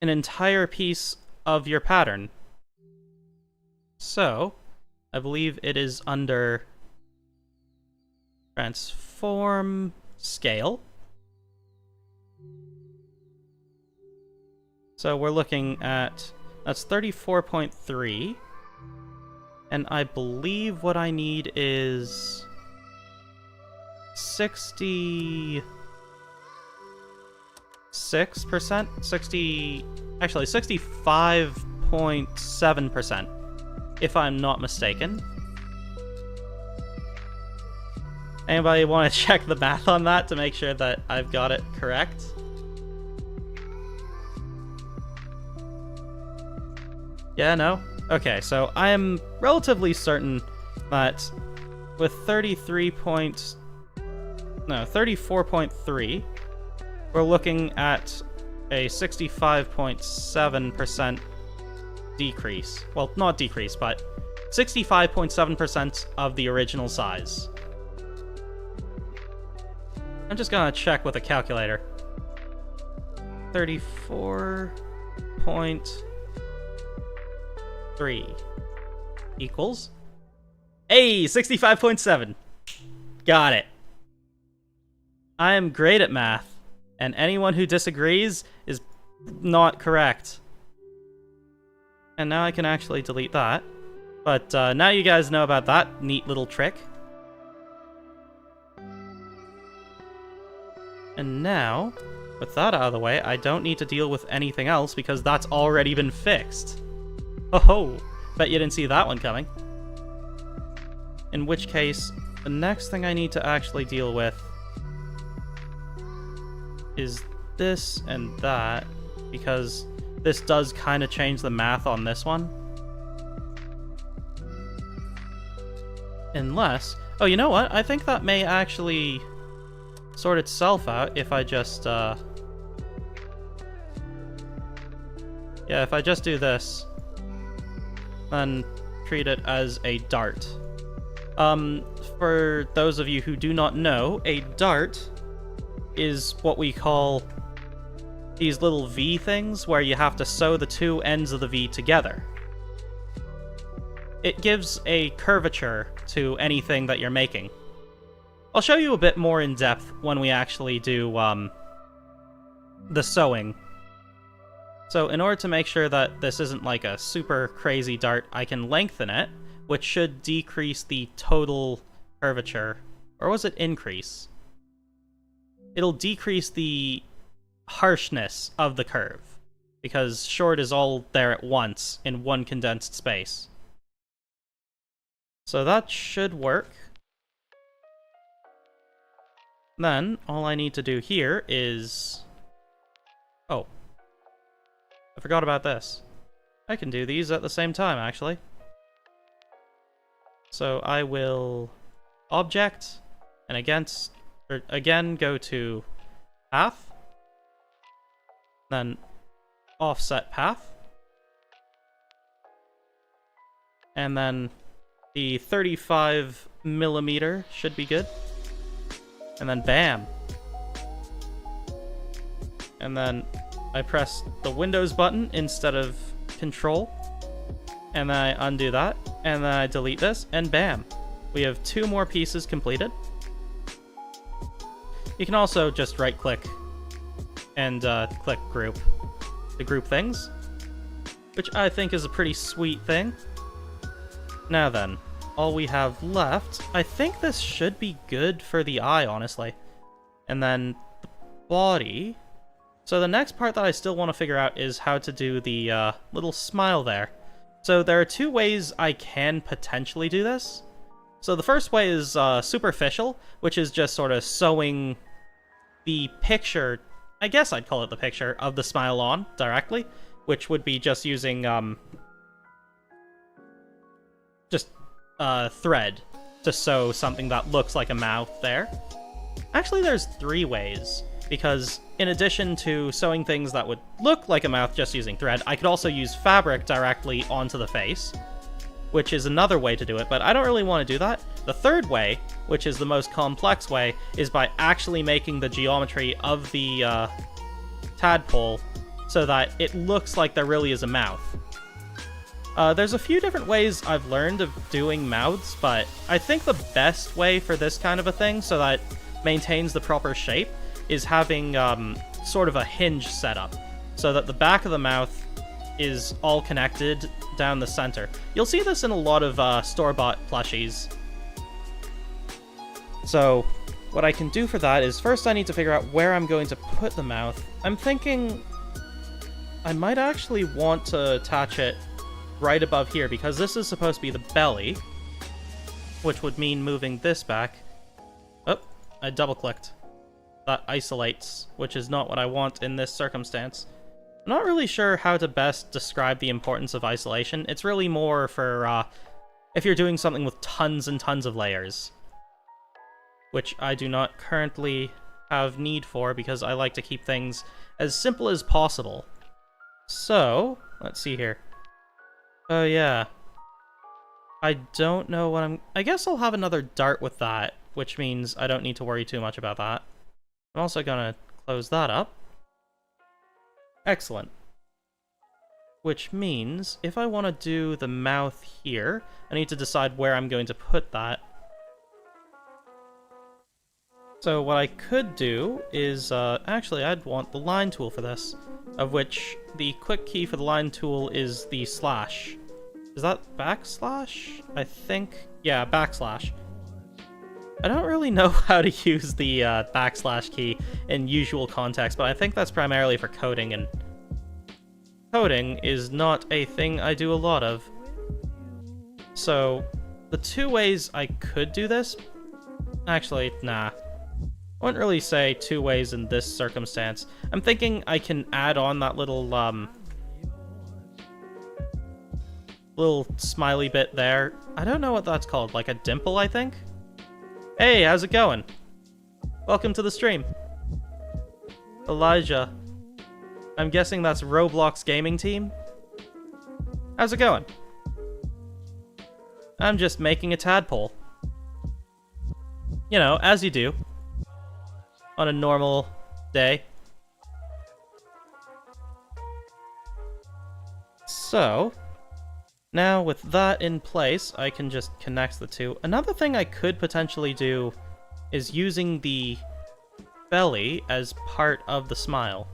[SPEAKER 1] an entire piece of your pattern. So, I believe it is under Transform Scale. So we're looking at... That's 34.3. And I believe what I need is... 66%? 65.7%, if I'm not mistaken. Anybody want to check the math on that to make sure that I've got it correct? Yeah, no? Okay, so I am relatively certain that with 34.3, we're looking at a 65.7% decrease. Well, not decrease, but 65.7% of the original size. I'm just gonna check with a calculator. 34.3 equals... Hey, 65.7! Got it. I am great at math, and anyone who disagrees is not correct. And now I can actually delete that. But now you guys know about that neat little trick. And now, with that out of the way, I don't need to deal with anything else because that's already been fixed. Oh ho! Bet you didn't see that one coming. In which case, the next thing I need to actually deal with is this and that, because this does kind of change the math on this one. Unless... Oh, you know what? I think that may actually sort itself out if I just, yeah, if I just do this, then treat it as a dart. For those of you who do not know, a dart is what we call these little V things where you have to sew the two ends of the V together. It gives a curvature to anything that you're making. I'll show you a bit more in depth when we actually do the sewing. So in order to make sure that this isn't like a super crazy dart, I can lengthen it, which should decrease the total curvature. Or was it increase? It'll decrease the harshness of the curve, because short is all there at once in one condensed space. So that should work. Then, all I need to do here is... Oh. I forgot about this. I can do these at the same time, actually. So I will... Object, and again go to Path. Then Offset Path. And then the 35mm should be good. And then bam. And then I press the Windows button instead of Control. And then I undo that. And then I delete this. And bam. We have 2 more pieces completed. You can also just right click and click group to group things, which I think is a pretty sweet thing. Now then, all we have left, I think this should be good for the eye, honestly. And then the body. So the next part that I still want to figure out is how to do the little smile there. So there are 2 ways I can potentially do this. So the first way is superficial, which is just sort of sewing the picture, I guess I'd call it the picture, of the smile on directly, which would be just using thread to sew something that looks like a mouth there. Actually, there's 3 ways, because in addition to sewing things that would look like a mouth just using thread, I could also use fabric directly onto the face, which is another way to do it, but I don't really want to do that. The third way, which is the most complex way, is by actually making the geometry of the tadpole so that it looks like there really is a mouth. There's a few different ways I've learned of doing mouths, but I think the best way for this kind of a thing, so that it maintains the proper shape, is having sort of a hinge setup. so that the back of the mouth is all connected down the center. You'll see this in a lot of store-bought plushies. So what I can do for that is first I need to figure out where I'm going to put the mouth. I'm thinking I might actually want to attach it right above here, because this is supposed to be the belly, which would mean moving this back. Oh, I double-clicked. That isolates, which is not what I want in this circumstance. I'm not really sure how to best describe the importance of isolation. It's really more for if you're doing something with tons and tons of layers, which I do not currently have need for because I like to keep things as simple as possible. So, let's see here. Oh yeah. I don't know what I guess I'll have another dart with that, which means I don't need to worry too much about that. I'm also gonna close that up. Excellent. Which means, if I want to do the mouth here, I need to decide where I'm going to put that. So what I could do is, actually I'd want the line tool for this, of which the quick key for the line tool is the slash. Is that backslash? I think, yeah, backslash. I don't really know how to use the backslash key in usual context, but I think that's primarily for coding, and coding is not a thing I do a lot of. So, the two ways I could do this... Actually, nah. I wouldn't really say two ways in this circumstance. I'm thinking I can add on that little, little smiley bit there. I don't know what that's called, like a dimple, I think? Hey, how's it going? Welcome to the stream. Elijah. I'm guessing that's Roblox Gaming Team? How's it going? I'm just making a tadpole. You know, as you do. On a normal day. So, now with that in place, I can just connect the two. Another thing I could potentially do is using the belly as part of the smile.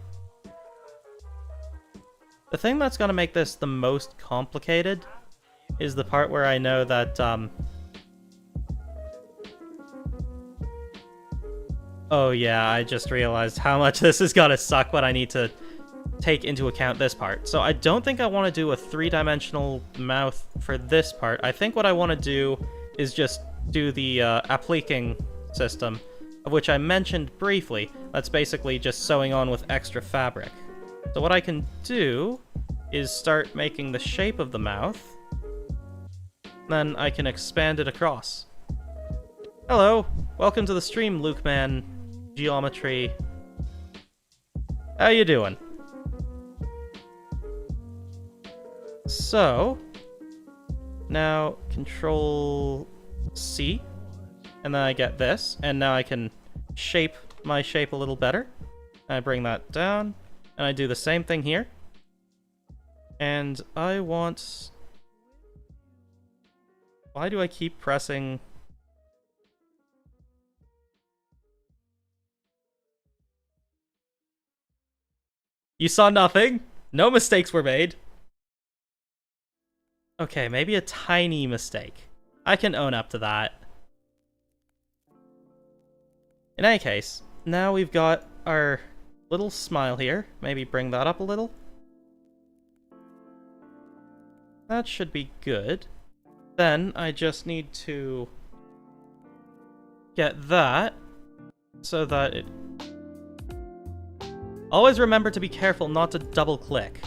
[SPEAKER 1] The thing that's going to make this the most complicated is the part where I know that, oh yeah, I just realized how much this is going to suck when I need to take into account this part. So I don't think I want to do a three-dimensional mouth for this part. I think what I want to do is just do the appliquing system, of which I mentioned briefly. That's basically just sewing on with extra fabric. So what I can do is start making the shape of the mouth, then I can expand it across. Hello, welcome to the stream, Lukeman Geometry. How you doing? So, now Control C, and then I get this, and now I can shape my shape a little better. I bring that down, and I do the same thing here. And I want... Why do I keep pressing... You saw nothing? No mistakes were made. Okay, maybe a tiny mistake. I can own up to that. In any case, now we've got our little smile here. Maybe bring that up a little. That should be good. Then I just need to get that so that it... Always remember to be careful not to double-click.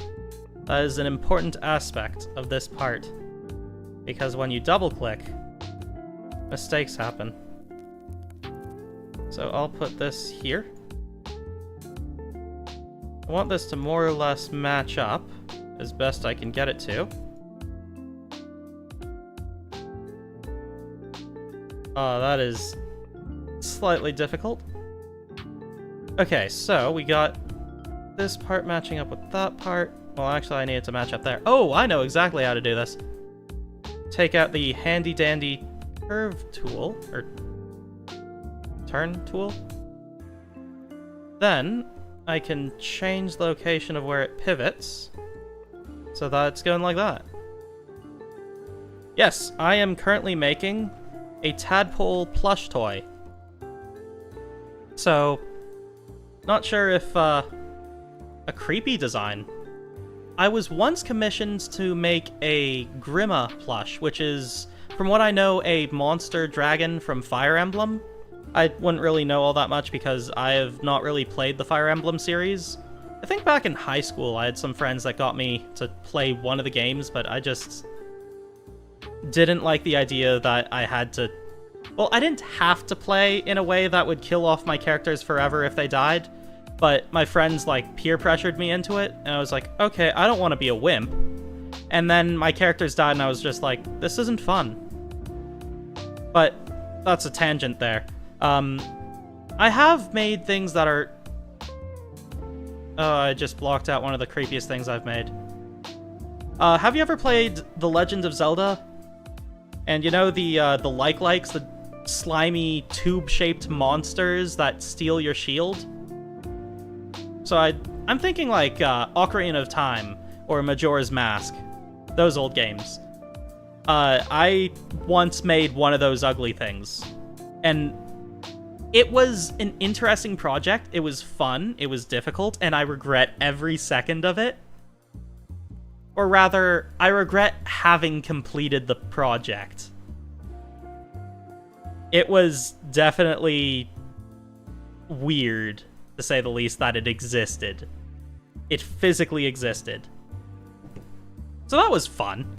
[SPEAKER 1] That is an important aspect of this part, because when you double-click, mistakes happen. So I'll put this here. I want this to more or less match up as best I can get it to. Oh, that is slightly difficult. Okay, so we got this part matching up with that part. Well, actually, I need it to match up there. Oh, I know exactly how to do this. Take out the handy-dandy curve tool, or turn tool. Then, I can change the location of where it pivots, so that it's going like that. Yes, I am currently making a tadpole plush toy. So, not sure if, a creepy design. I was once commissioned to make a Grima plush, which is, from what I know, a monster dragon from Fire Emblem. I wouldn't really know all that much because I have not really played the Fire Emblem series. I think back in high school I had some friends that got me to play one of the games, but I just didn't like the idea that I had to... Well, I didn't have to play in a way that would kill off my characters forever if they died, but my friends, like, peer pressured me into it, and I was like, okay, I don't want to be a wimp. And then my characters died, and I was just like, this isn't fun. But that's a tangent there. I have made things that are... Oh, I just blocked out one of the creepiest things I've made. Have you ever played The Legend of Zelda? And you know the like-likes, the slimy tube-shaped monsters that steal your shield? So I'm thinking like Ocarina of Time or Majora's Mask. Those old games. I once made one of those ugly things. And it was an interesting project. It was fun. It was difficult. And I regret every second of it. Or rather, I regret having completed the project. It was definitely weird, to say the least, that it existed. It physically existed. So that was fun.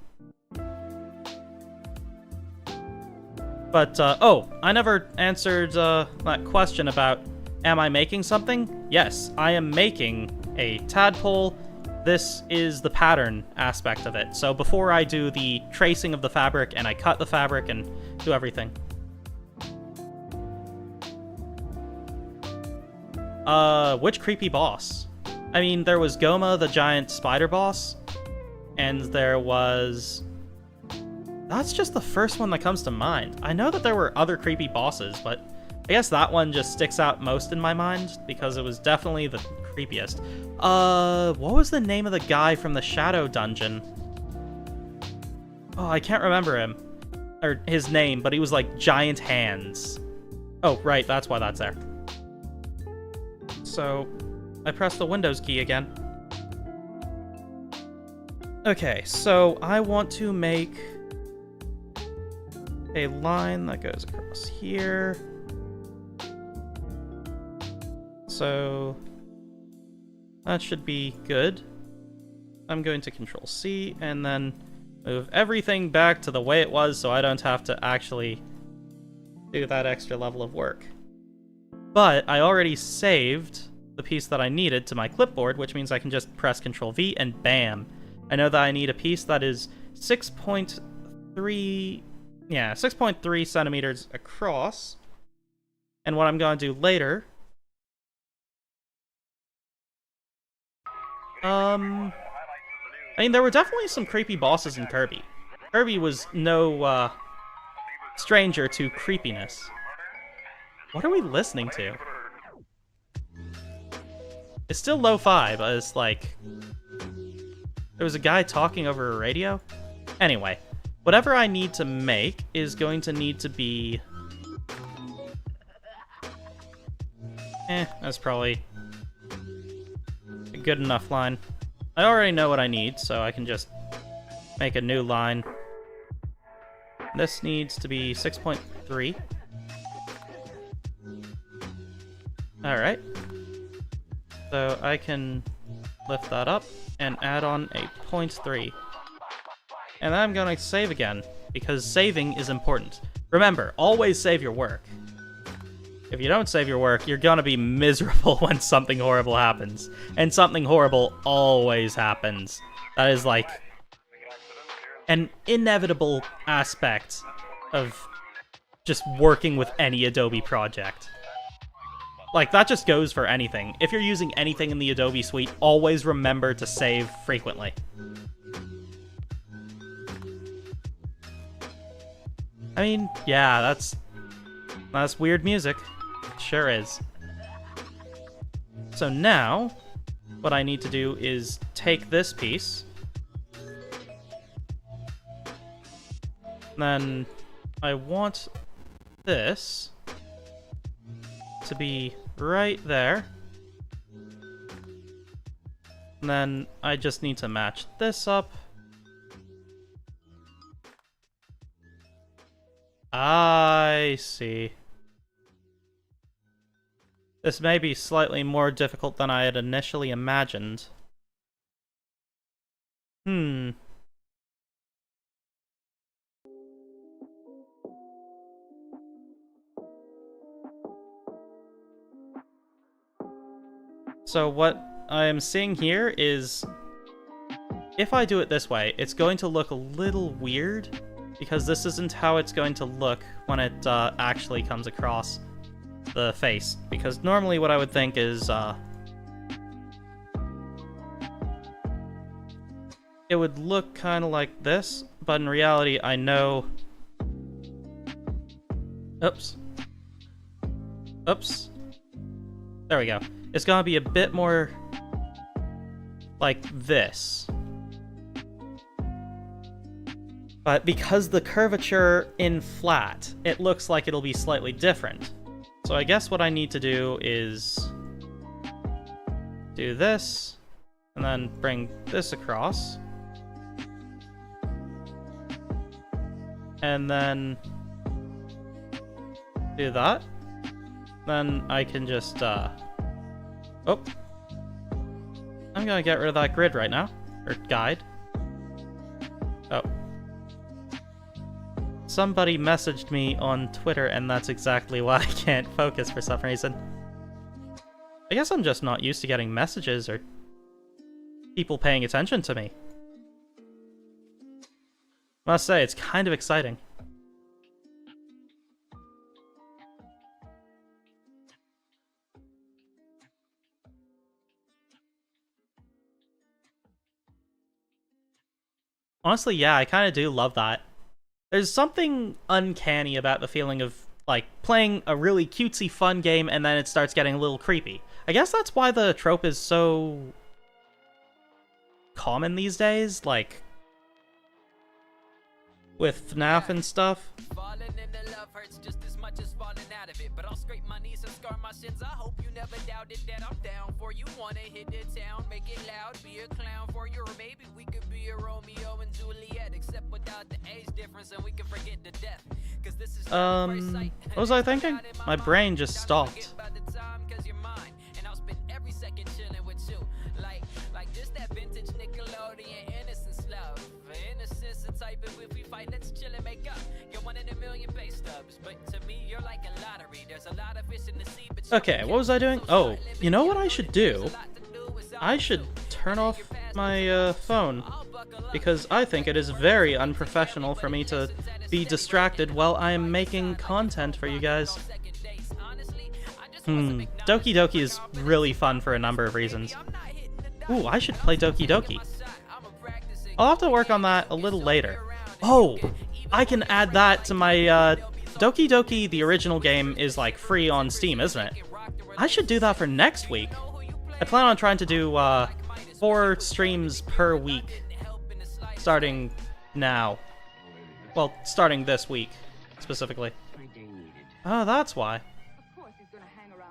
[SPEAKER 1] But, oh, I never answered that question about, am I making something? Yes, I am making a tadpole. This is the pattern aspect of it. So before I do the tracing of the fabric and I cut the fabric and do everything. Which creepy boss? I mean, there was Goma, the giant spider boss, and there was... That's just the first one that comes to mind. I know that there were other creepy bosses, but I guess that one just sticks out most in my mind because it was definitely the creepiest. What was the name of the guy from the Shadow Dungeon? Oh, I can't remember him. Or his name, but he was like giant hands. Oh, right, that's why that's there. So, I press the Windows key again. Okay, so I want to make a line that goes across here. So that should be good. I'm going to Control C and then move everything back to the way it was so I don't have to actually do that extra level of work. But I already saved the piece that I needed to my clipboard, which means I can just press Control V and bam. I know that I need a piece that is 6.3 centimeters across. And what I'm going to do later... I mean, there were definitely some creepy bosses in Kirby. Kirby was no, stranger to creepiness. What are we listening to? It's still lo-fi, but it's like... There was a guy talking over a radio? Anyway, whatever I need to make is going to need to be... that's probably a good enough line. I already know what I need, so I can just make a new line. This needs to be 6.3. Alright. So I can lift that up and add on a 0.3. And then I'm going to save again, because saving is important. Remember, always save your work. If you don't save your work, you're gonna be miserable when something horrible happens. And something horrible always happens. That is like an inevitable aspect of just working with any Adobe project. Like, that just goes for anything. If you're using anything in the Adobe suite, always remember to save frequently. I mean, yeah, that's weird music. Sure is. So now, what I need to do is take this piece, then I want this to be right there, and then I just need to match this up. I see. This may be slightly more difficult than I had initially imagined. So what I am seeing here is, if I do it this way, it's going to look a little weird, because this isn't how it's going to look when it actually comes across the face. Because normally what I would think is, it would look kind of like this, but in reality I know... Oops. Oops. There we go. It's gonna be a bit more like this. But because the curvature in flat, it looks like it'll be slightly different. So I guess what I need to do is do this, and then bring this across. And then do that. Then I can just, oh. I'm gonna get rid of that grid right now. Or guide. Oh. Somebody messaged me on Twitter, and that's exactly why I can't focus for some reason. I guess I'm just not used to getting messages or people paying attention to me. Must say, it's kind of exciting. Honestly, yeah, I kind of do love that. There's something uncanny about the feeling of, like, playing a really cutesy, fun game and then it starts getting a little creepy. I guess that's why the trope is so common these days, like, with FNAF and stuff. Falling into love hurts just as much as falling out of it, but I'll scrape my knees and scar my shins. I hope you never doubted that I'm down for you. Wanna hit the town, make it loud, be a clown for you, or maybe we could be a Romeo and Juliet, except without the age difference, and we can forget the death. Cause this is what was I thinking? My brain just stopped. Like just that vintage Nickelodeon innocence love. Innocence and type of if we fight, let's chill and make up. You're one in a million base stubs, but to me you're like a lottery. There's a lot of fish in the sea, but okay, what was I doing? Oh, you know what I should do? I should turn off my phone, because I think it is very unprofessional for me to be distracted while I am making content for you guys. Doki Doki is really fun for a number of reasons. Ooh, I should play Doki Doki. I'll have to work on that a little later. Oh, I can add that to my, Doki Doki, the original game, is, like, free on Steam, isn't it? I should do that for next week. I plan on trying to do, 4 streams per week, starting now. Well, starting this week, specifically. Oh, that's why.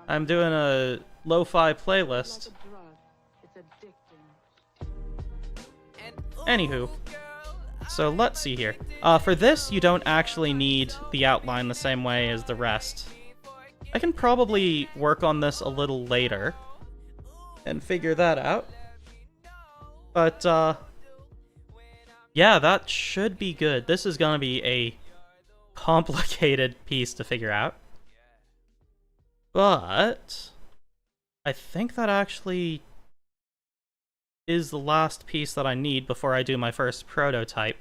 [SPEAKER 1] I'm doing a lo-fi playlist. Anywho, so let's see here. For this, you don't actually need the outline the same way as the rest. I can probably work on this a little later and figure that out. But, yeah, that should be good. This is gonna be a complicated piece to figure out. But I think that actually is the last piece that I need before I do my first prototype.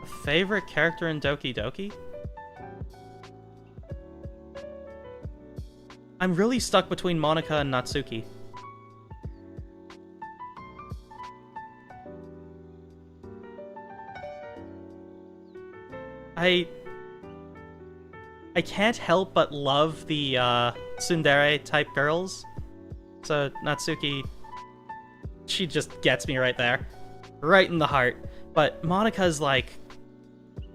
[SPEAKER 1] A favorite character in Doki Doki? I'm really stuck between Monika and Natsuki. I can't help but love the tsundere type girls. So Natsuki, she just gets me right there. Right in the heart. But Monika's like,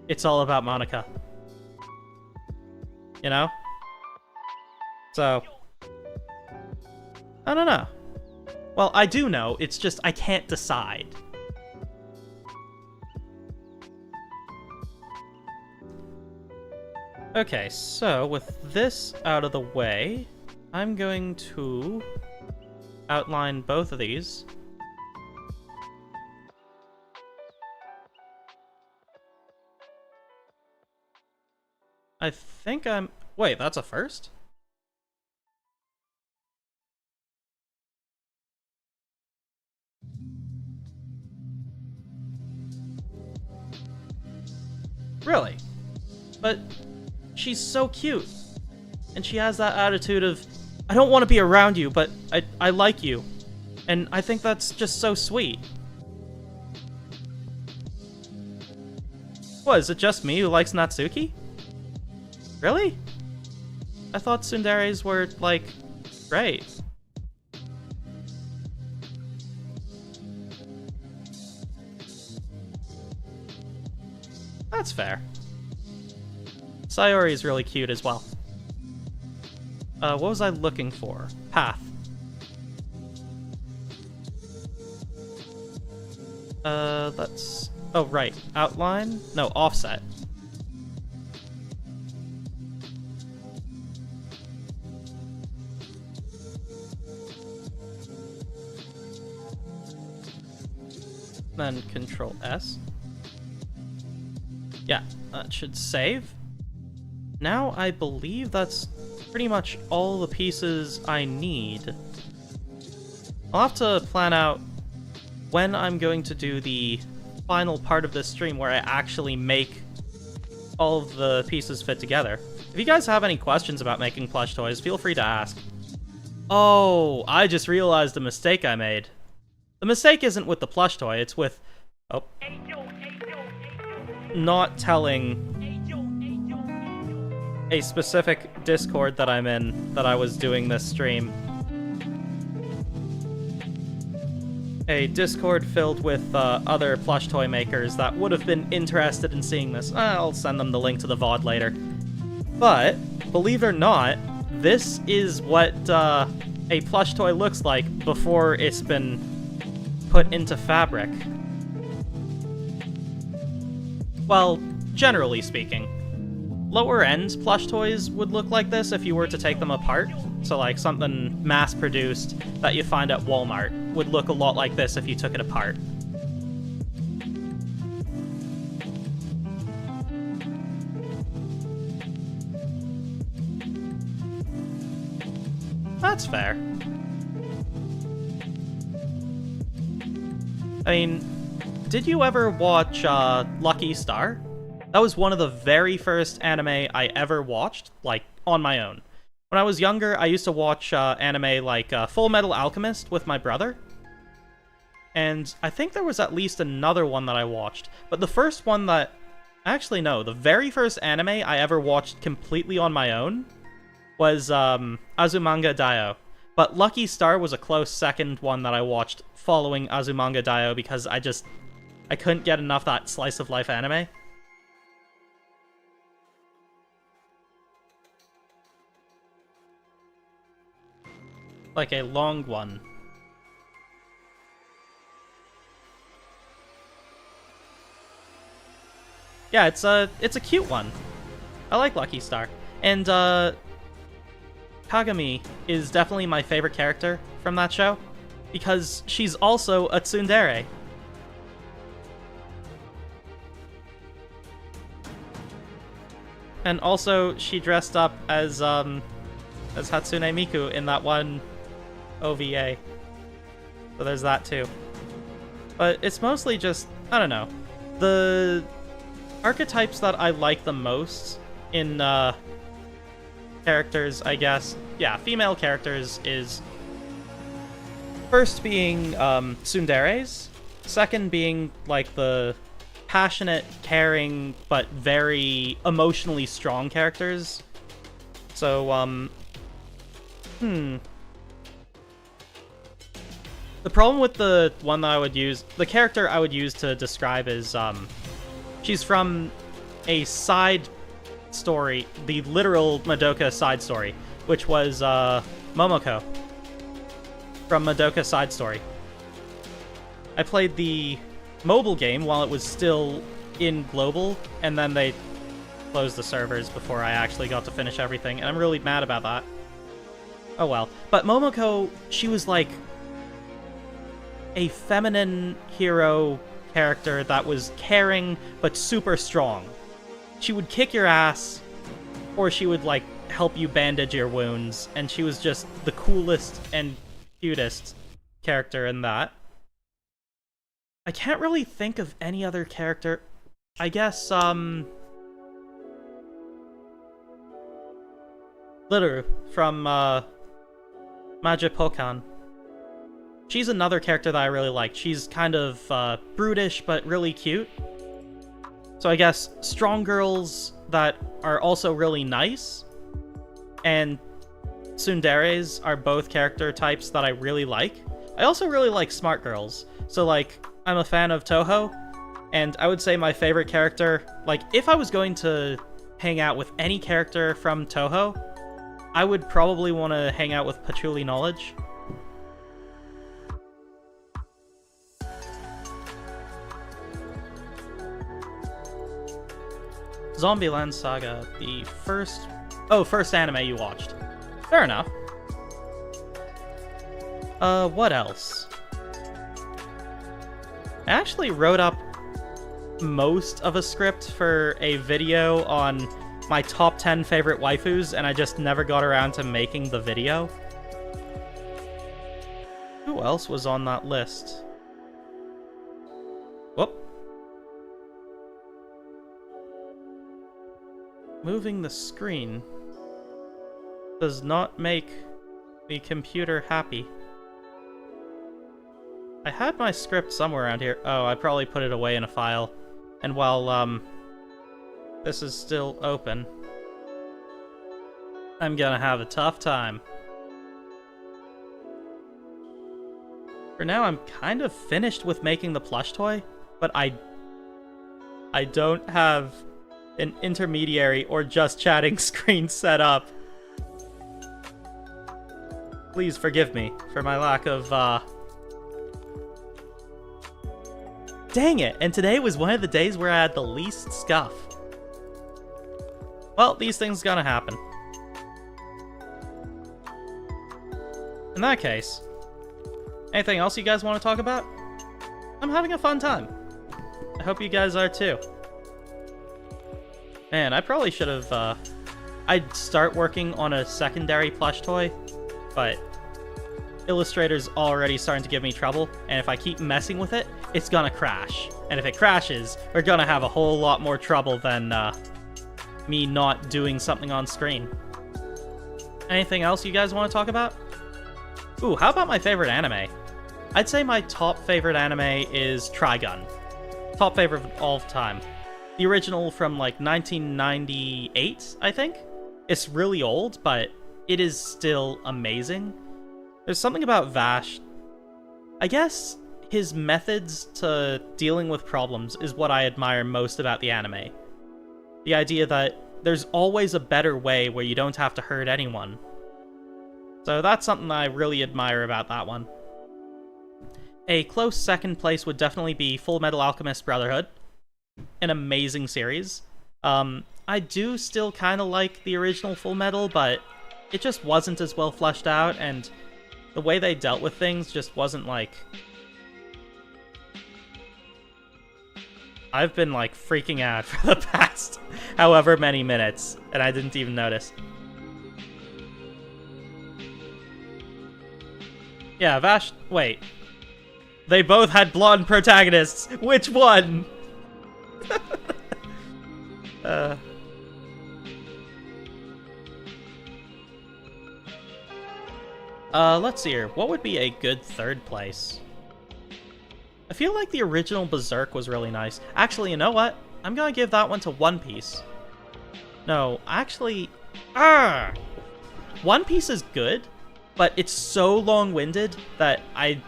[SPEAKER 1] it's all about Monika. You know? So, I don't know. Well, I do know, it's just I can't decide. Okay, so with this out of the way, I'm going to outline both of these. I think I'm... Wait, that's a first? Really? But she's so cute. And she has that attitude of, I don't want to be around you, but I like you. And I think that's just so sweet. What, is it just me who likes Natsuki? Really? I thought tsunderes were, like, great. That's fair. Sayori is really cute as well. What was I looking for? Path. That's... Oh, right. Outline? No, offset. Then Control S. Yeah, that should save. Now I believe that's pretty much all the pieces I need. I'll have to plan out when I'm going to do the final part of this stream where I actually make all of the pieces fit together. If you guys have any questions about making plush toys, feel free to ask. Oh, I just realized a mistake I made. The mistake isn't with the plush toy, it's with... Oh. Not telling a specific Discord that I'm in that I was doing this stream. A Discord filled with other plush toy makers that would have been interested in seeing this. I'll send them the link to the VOD later. But, believe it or not, this is what a plush toy looks like before it's been put into fabric. Well, generally speaking. Lower-end plush toys would look like this if you were to take them apart. So like something mass-produced that you find at Walmart would look a lot like this if you took it apart. That's fair. I mean, did you ever watch Lucky Star? That was one of the very first anime I ever watched, like, on my own. When I was younger, I used to watch anime like Full Metal Alchemist with my brother. And I think there was at least another one that I watched. But the first one that... Actually, no. The very first anime I ever watched completely on my own was Azumanga Daioh. But Lucky Star was a close second one that I watched following Azumanga Daioh because I couldn't get enough of that slice of life anime. Like a long one. Yeah, it's a cute one. I like Lucky Star. And Kagami is definitely my favorite character from that show because she's also a tsundere. And also she dressed up as Hatsune Miku in that one OVA. So there's that too. But it's mostly just, I don't know. The archetypes that I like the most in characters, I guess. Yeah, female characters is first being tsunderes, second being like the passionate, caring, but very emotionally strong characters. So, the problem with the one that I would use, the character I would use to describe is, she's from a side story, the literal Madoka side story, which was, Momoko from Madoka Side Story. I played the mobile game while it was still in global, and then they closed the servers before I actually got to finish everything, and I'm really mad about that. Oh well. But Momoko, she was like a feminine hero character that was caring but super strong. She would kick your ass, or she would like help you bandage your wounds, and she was just the coolest and cutest character in that. I can't really think of any other character. I guess, Litter from, Majipokan. She's another character that I really like. She's kind of, brutish, but really cute. So I guess strong girls that are also really nice, and tsunderes are both character types that I really like. I also really like smart girls. So, like, I'm a fan of Toho, and I would say my favorite character, like, if I was going to hang out with any character from Toho, I would probably want to hang out with Patchouli Knowledge. Zombieland Saga, the first anime you watched. Fair enough. What else? I actually wrote up most of a script for a video on my top 10 favorite waifus, and I just never got around to making the video. Who else was on that list? Whoop. Moving the screen does not make the computer happy. I had my script somewhere around here. Oh, I probably put it away in a file. And while, this is still open, I'm gonna have a tough time. For now, I'm kind of finished with making the plush toy, but I don't have an intermediary or just chatting screen set up. Please forgive me for my lack of, Dang it! And today was one of the days where I had the least scuff. Well, these things gonna happen. In that case, anything else you guys want to talk about? I'm having a fun time. I hope you guys are too. Man, I probably should have, I'd start working on a secondary plush toy, but Illustrator's already starting to give me trouble, and if I keep messing with it, it's gonna crash. And if it crashes, we're gonna have a whole lot more trouble than, me not doing something on screen. Anything else you guys want to talk about? Ooh, how about my favorite anime? I'd say my top favorite anime is Trigun. Top favorite of all time. The original from, like, 1998, I think? It's really old, but it is still amazing. There's something about Vash. I guess his methods to dealing with problems is what I admire most about the anime. The idea that there's always a better way where you don't have to hurt anyone. So that's something I really admire about that one. A close second place would definitely be Full Metal Alchemist Brotherhood. An amazing series. I do still kind of like the original Full Metal, but it just wasn't as well fleshed out, and the way they dealt with things just wasn't like... I've been, like, freaking out for the past however many minutes, and I didn't even notice. Yeah, Vash... Wait. They both had blonde protagonists. Which one? Let's see here. What would be a good third place? I feel like the original Berserk was really nice. Actually, you know what? I'm gonna give that one to One Piece. No, actually... One Piece is good, but it's so long-winded that I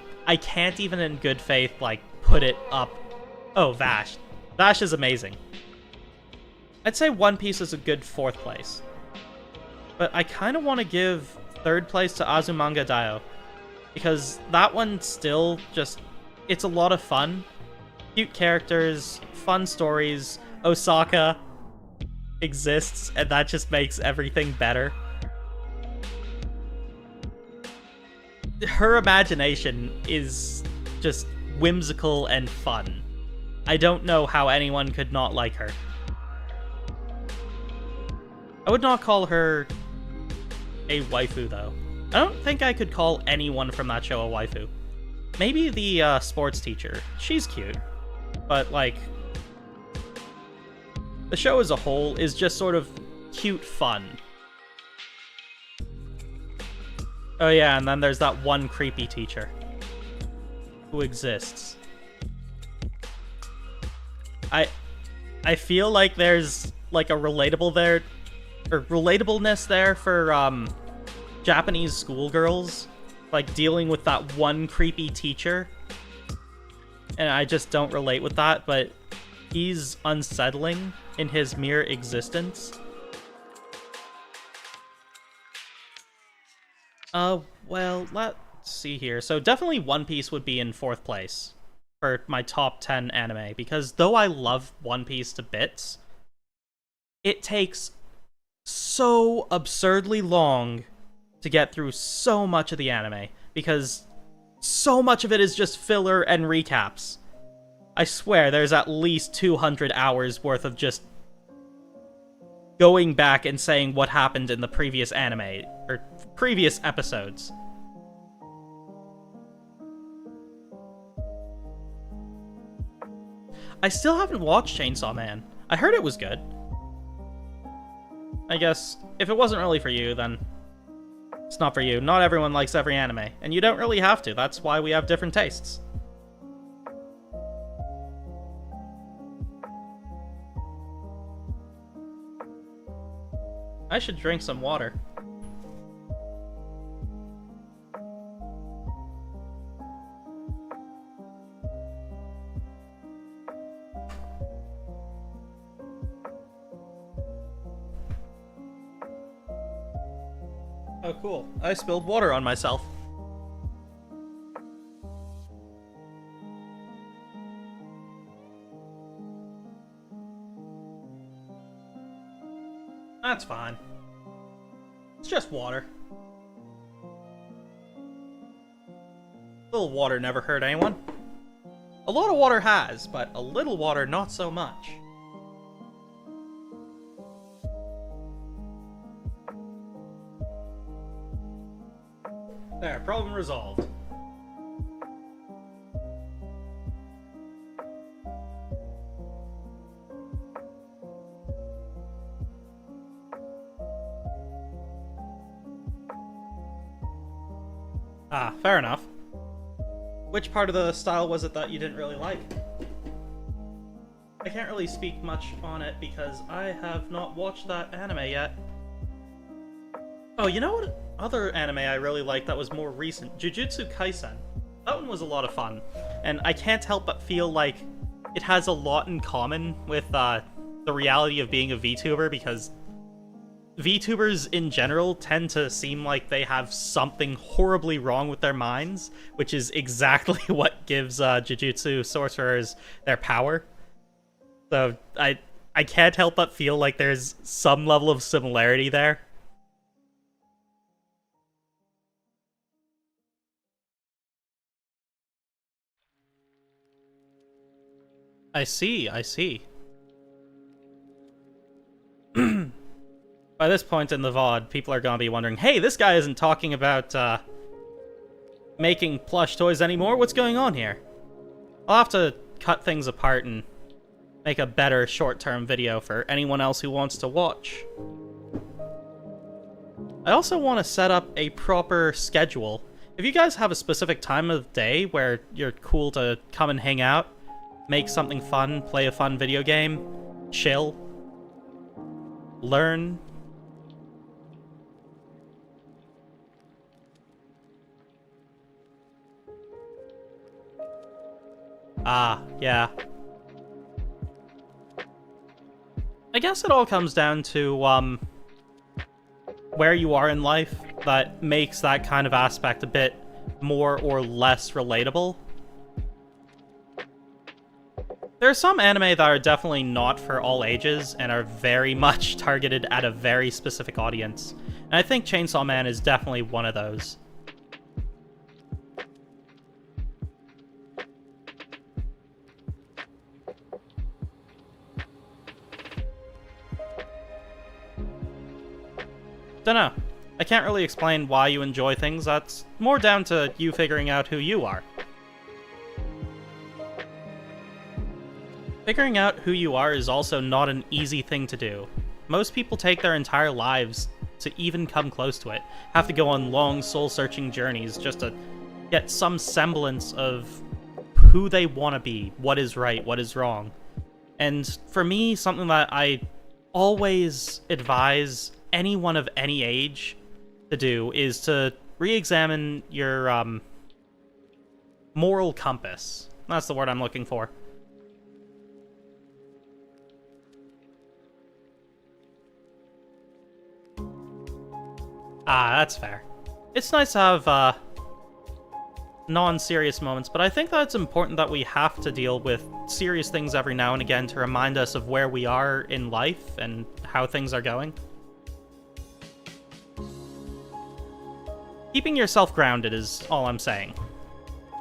[SPEAKER 1] can't even in good faith, like, put it up. Oh, Vash. Vash is amazing. I'd say One Piece is a good fourth place. But I kind of want to give third place to Azumanga Daioh, because that one still just... It's a lot of fun. Cute characters, fun stories, Osaka exists, and that just makes everything better. Her imagination is just whimsical and fun. I don't know how anyone could not like her. I would not call her a waifu, though. I don't think I could call anyone from that show a waifu. Maybe the sports teacher. She's cute. But, like, the show as a whole is just sort of cute fun. Oh yeah, and then there's that one creepy teacher who exists. I feel like there's like a relatabiliness there for Japanese schoolgirls, like dealing with that one creepy teacher. And I just don't relate with that, but he's unsettling in his mere existence. Well, let's see here. So definitely One Piece would be in fourth place for my top 10 anime, because though I love One Piece to bits, it takes so absurdly long to get through so much of the anime, because so much of it is just filler and recaps. I swear there's at least 200 hours worth of just going back and saying what happened in the previous anime, or previous episodes. I still haven't watched Chainsaw Man. I heard it was good. I guess, if it wasn't really for you, then it's not for you. Not everyone likes every anime, and you don't really have to. That's why we have different tastes. I should drink some water. Oh, cool. I spilled water on myself. That's fine. It's just water. A little water never hurt anyone. A lot of water has, but a little water not so much. There, problem resolved. Ah, fair enough. Which part of the style was it that you didn't really like? I can't really speak much on it because I have not watched that anime yet. Oh, you know what other anime I really liked that was more recent? Jujutsu Kaisen. That one was a lot of fun. And I can't help but feel like it has a lot in common with the reality of being a VTuber, because VTubers in general tend to seem like they have something horribly wrong with their minds, which is exactly what gives Jujutsu sorcerers their power. So I can't help but feel like there's some level of similarity there. I see, I see. By this point in the VOD, people are gonna be wondering, hey, this guy isn't talking about, making plush toys anymore? What's going on here? I'll have to cut things apart and make a better short-term video for anyone else who wants to watch. I also want to set up a proper schedule. If you guys have a specific time of day where you're cool to come and hang out, make something fun, play a fun video game, chill, learn. Ah, yeah. I guess it all comes down to, where you are in life that makes that kind of aspect a bit more or less relatable. There are some anime that are definitely not for all ages and are very much targeted at a very specific audience. And I think Chainsaw Man is definitely one of those. Dunno. I can't really explain why you enjoy things. That's more down to you figuring out who you are. Figuring out who you are is also not an easy thing to do. Most people take their entire lives to even come close to it, have to go on long soul-searching journeys just to get some semblance of who they want to be, what is right, what is wrong. And for me, something that I always advise anyone of any age to do is to re-examine your moral compass. That's the word I'm looking for. Ah, that's fair. It's nice to have non-serious moments, but I think that it's important that we have to deal with serious things every now and again to remind us of where we are in life and how things are going. Keeping yourself grounded is all I'm saying.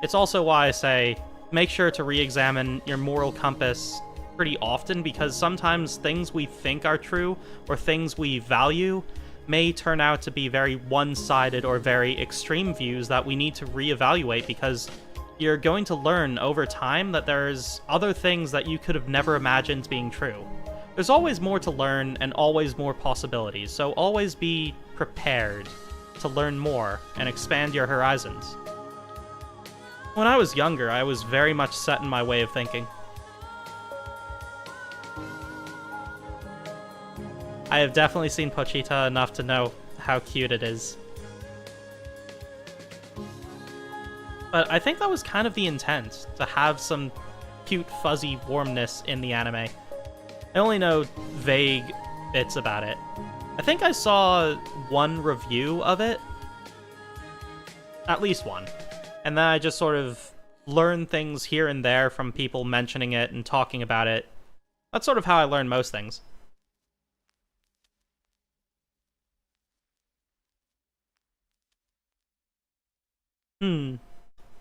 [SPEAKER 1] It's also why I say, make sure to re-examine your moral compass pretty often, because sometimes things we think are true, or things we value, may turn out to be very one-sided or very extreme views that we need to reevaluate, because you're going to learn over time that there's other things that you could have never imagined being true. There's always more to learn and always more possibilities, so always be prepared to learn more and expand your horizons. When I was younger, I was very much set in my way of thinking. I have definitely seen Pochita enough to know how cute it is. But I think that was kind of the intent, to have some cute, fuzzy warmness in the anime. I only know vague bits about it. I think I saw one review of it. At least one. And then I just sort of learned things here and there from people mentioning it and talking about it. That's sort of how I learn most things.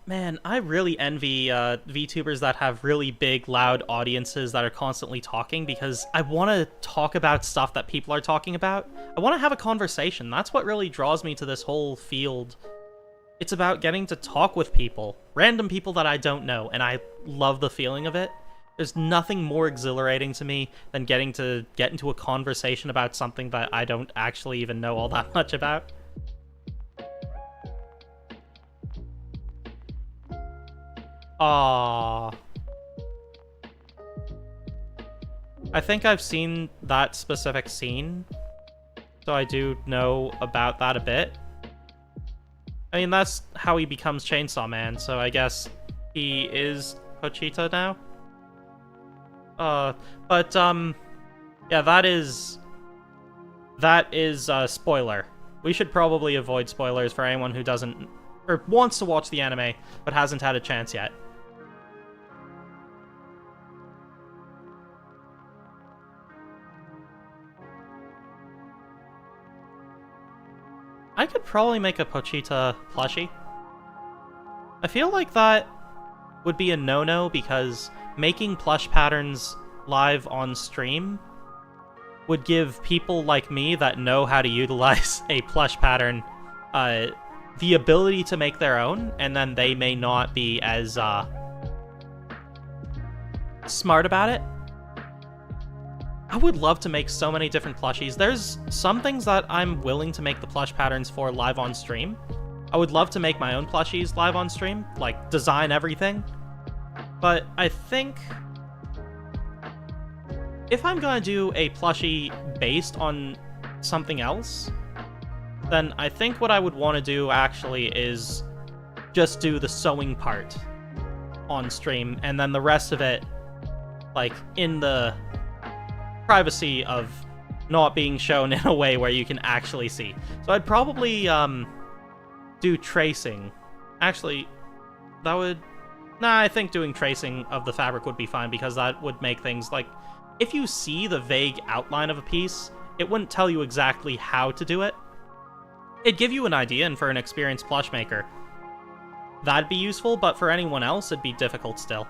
[SPEAKER 1] Man, I really envy VTubers that have really big, loud audiences that are constantly talking, because I want to talk about stuff that people are talking about. I want to have a conversation. That's what really draws me to this whole field. It's about getting to talk with people, random people that I don't know, and I love the feeling of it. There's nothing more exhilarating to me than getting to get into a conversation about something that I don't actually even know all that much about. Aww. I think I've seen that specific scene, so I do know about that a bit. I mean, that's how he becomes Chainsaw Man, so I guess he is Pochita now? Yeah, that is a spoiler. We should probably avoid spoilers for anyone who doesn't, or wants to watch the anime, but hasn't had a chance yet. I could probably make a Pochita plushie. I feel like that would be a no-no, because making plush patterns live on stream would give people like me that know how to utilize a plush pattern the ability to make their own, and then they may not be as smart about it. I would love to make so many different plushies. There's some things that I'm willing to make the plush patterns for live on stream. I would love to make my own plushies live on stream, like design everything. But I think if I'm gonna do a plushie based on something else, then I think what I would want to do actually is just do the sewing part on stream, and then the rest of it, like, in the privacy of not being shown in a way where you can actually see. So I'd probably do tracing. Actually, that would... Nah, I think doing tracing of the fabric would be fine, because that would make things like... If you see the vague outline of a piece, it wouldn't tell you exactly how to do it. It'd give you an idea, and for an experienced plush maker, that'd be useful, but for anyone else, it'd be difficult still.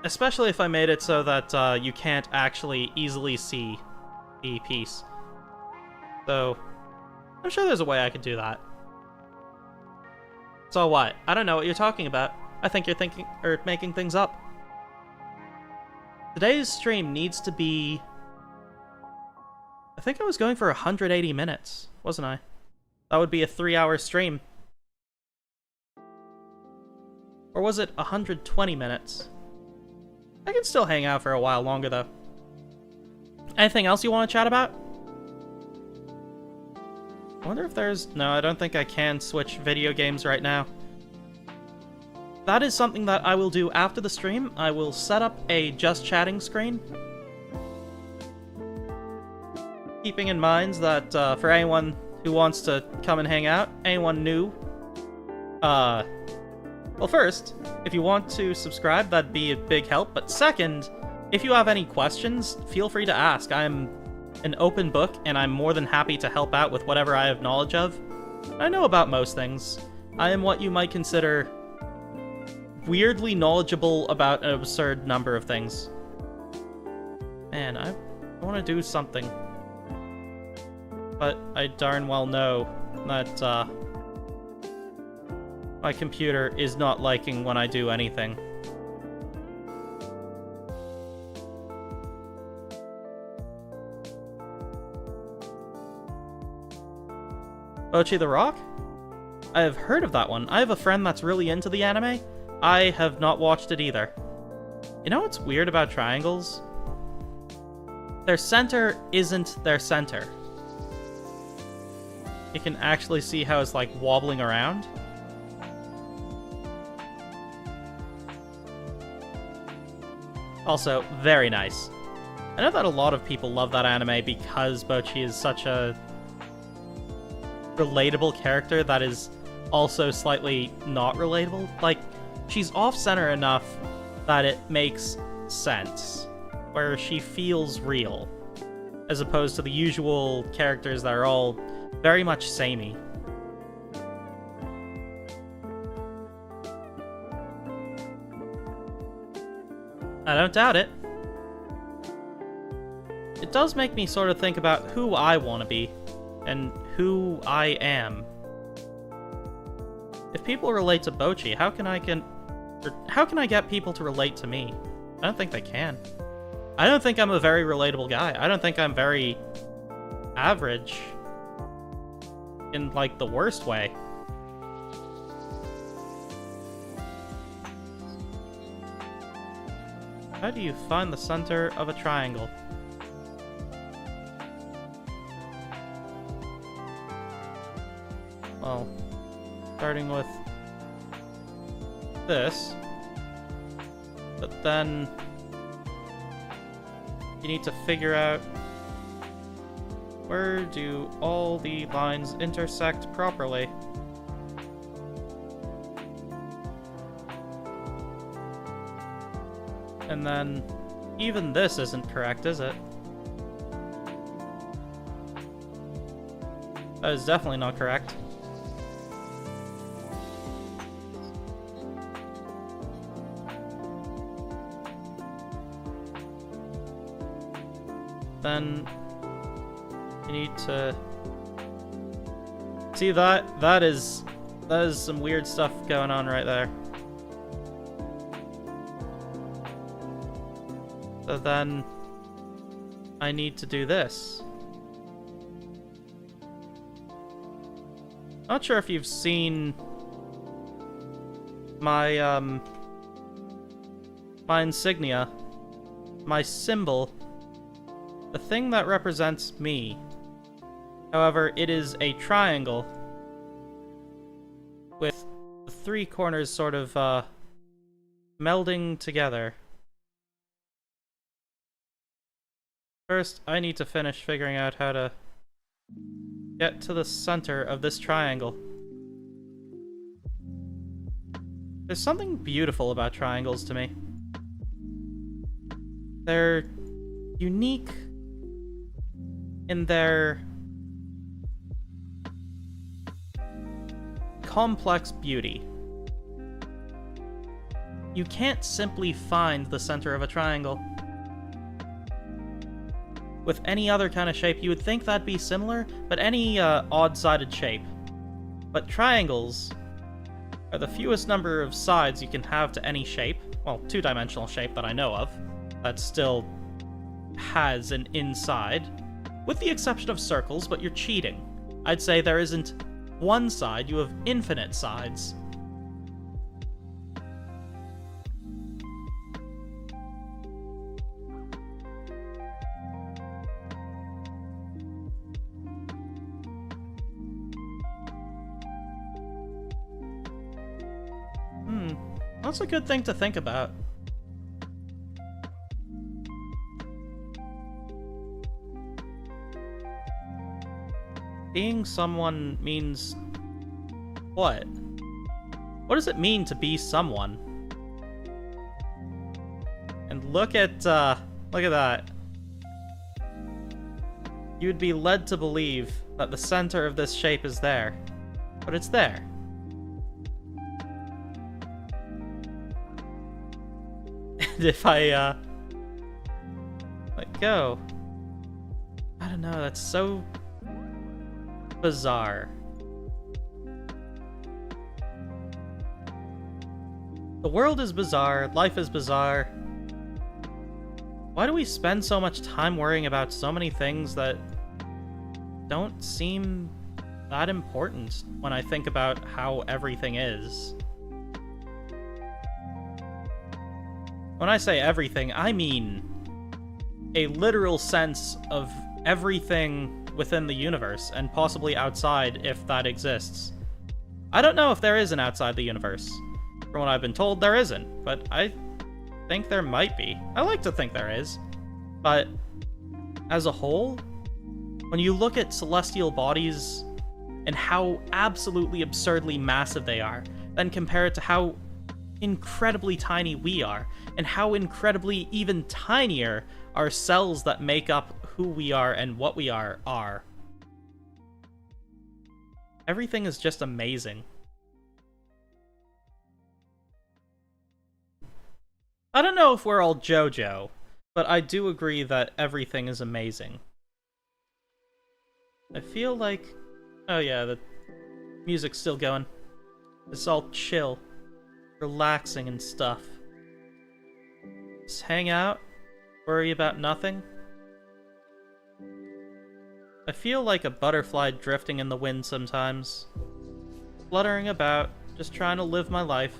[SPEAKER 1] Especially if I made it so that you can't actually easily see the piece. So, I'm sure there's a way I could do that. So what? I don't know what you're talking about. I think you're thinking, or making things up. Today's stream needs to be... I think I was going for 180 minutes, wasn't I? That would be a 3-hour stream. Or was it 120 minutes? I can still hang out for a while longer, though. Anything else you want to chat about? I wonder if there's... No, I don't think I can switch video games right now. That is something that I will do after the stream. I will set up a just chatting screen. Keeping in mind that for anyone who wants to come and hang out, anyone new, well, first, if you want to subscribe, that'd be a big help. But second, if you have any questions, feel free to ask. I'm an open book, and I'm more than happy to help out with whatever I have knowledge of. I know about most things. I am what you might consider weirdly knowledgeable about an absurd number of things. Man, I want to do something. But I darn well know that, my computer is not liking when I do anything. Bocchi the Rock? I have heard of that one. I have a friend that's really into the anime. I have not watched it either. You know what's weird about triangles? Their center isn't their center. You can actually see how it's like wobbling around. Also, very nice. I know that a lot of people love that anime because Bocchi is such a relatable character that is also slightly not relatable. Like, she's off-center enough that it makes sense, where she feels real, as opposed to the usual characters that are all very much samey. I don't doubt it. It does make me sort of think about who I want to be, and who I am. If people relate to Bocchi, how can I get people to relate to me? I don't think they can. I don't think I'm a very relatable guy. I don't think I'm very average in, like, the worst way. How do you find the center of a triangle? Well, starting with this, but then you need to figure out where do all the lines intersect properly. And then even this isn't correct, is it? That is definitely not correct. Then you need to see that is some weird stuff going on right there. So then I need to do this. Not sure if you've seen my my insignia, my symbol, the thing that represents me. However, it is a triangle with the three corners sort of melding together. First, I need to finish figuring out how to get to the center of this triangle. There's something beautiful about triangles to me. They're unique in their complex beauty. You can't simply find the center of a triangle. With any other kind of shape, you would think that'd be similar, but any odd-sided shape. But triangles are the fewest number of sides you can have to any shape, well, two-dimensional shape that I know of, that still has an inside, with the exception of circles, but you're cheating. I'd say there isn't one side, you have infinite sides. That's a good thing to think about. Being someone means what? What does it mean to be someone? And look at that. You'd be led to believe that the center of this shape is there, but it's there. And if I let go, I don't know, that's so bizarre. The world is bizarre, life is bizarre. Why do we spend so much time worrying about so many things that don't seem that important when I think about how everything is? When I say everything, I mean a literal sense of everything within the universe, and possibly outside if that exists. I don't know if there is an outside the universe. From what I've been told, there isn't, but I think there might be. I like to think there is. But as a whole, when you look at celestial bodies and how absolutely absurdly massive they are, then compare it to how incredibly tiny we are, and how incredibly even tinier our cells that make up who we are and what we are. Everything is just amazing. I don't know if we're all JoJo, but I do agree that everything is amazing. I feel like... Oh yeah, the music's still going. It's all chill, relaxing and stuff. Just hang out, worry about nothing. I feel like a butterfly drifting in the wind sometimes. Fluttering about, just trying to live my life.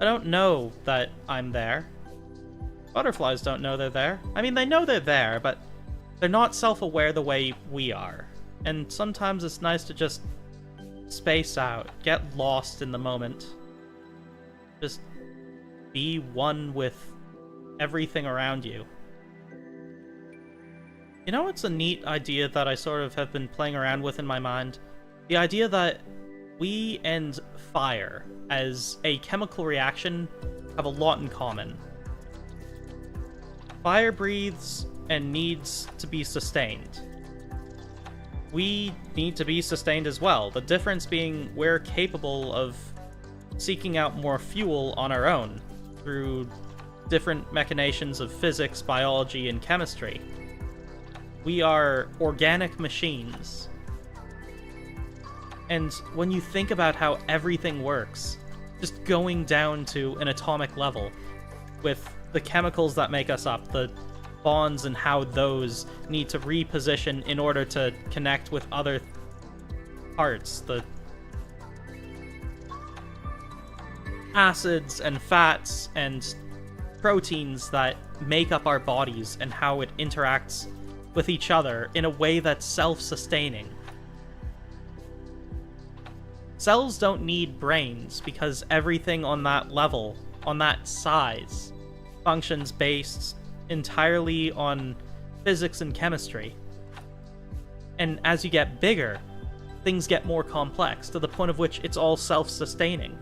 [SPEAKER 1] I don't know that I'm there. Butterflies don't know they're there. I mean, they know they're there, but they're not self-aware the way we are. And sometimes it's nice to just space out, get lost in the moment. Just be one with everything around you. You know what's a neat idea that I sort of have been playing around with in my mind? The idea that we and fire, as a chemical reaction, have a lot in common. Fire breathes and needs to be sustained. We need to be sustained as well, the difference being we're capable of seeking out more fuel on our own through different machinations of physics, biology, and chemistry. We are organic machines. And when you think about how everything works, just going down to an atomic level, with the chemicals that make us up, the bonds and how those need to reposition in order to connect with other parts, the acids and fats and proteins that make up our bodies and how it interacts with each other in a way that's self-sustaining. Cells don't need brains because everything on that level, on that size, functions based entirely on physics and chemistry. And as you get bigger, things get more complex to the point of which it's all self-sustaining.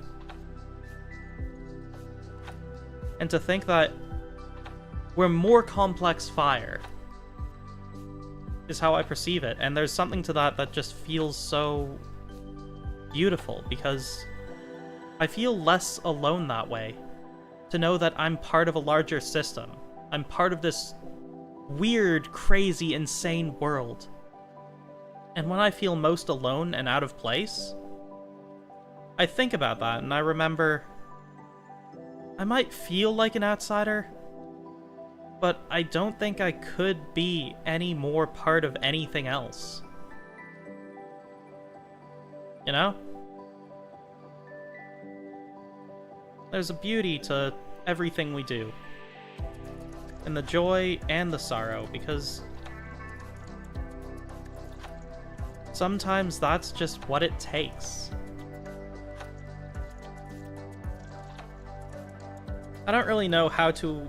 [SPEAKER 1] And to think that we're more complex fire is how I perceive it, and there's something to that that just feels so beautiful, because I feel less alone that way. To know that I'm part of a larger system. I'm part of this weird, crazy, insane world. And when I feel most alone and out of place, I think about that and I remember I might feel like an outsider, but I don't think I could be any more part of anything else. You know? There's a beauty to everything we do. And the joy and the sorrow, because sometimes that's just what it takes. I don't really know how to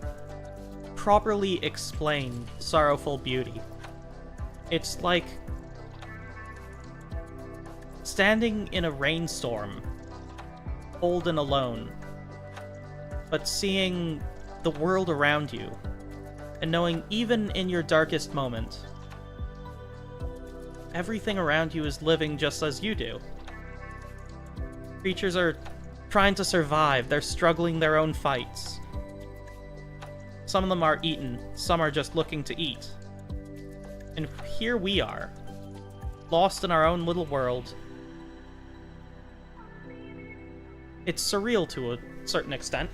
[SPEAKER 1] properly explain sorrowful beauty. It's like standing in a rainstorm, cold and alone, but seeing the world around you, and knowing even in your darkest moment, everything around you is living just as you do. Creatures are trying to survive, they're struggling their own fights. Some of them are eaten, some are just looking to eat. And here we are, lost in our own little world. It's surreal to a certain extent.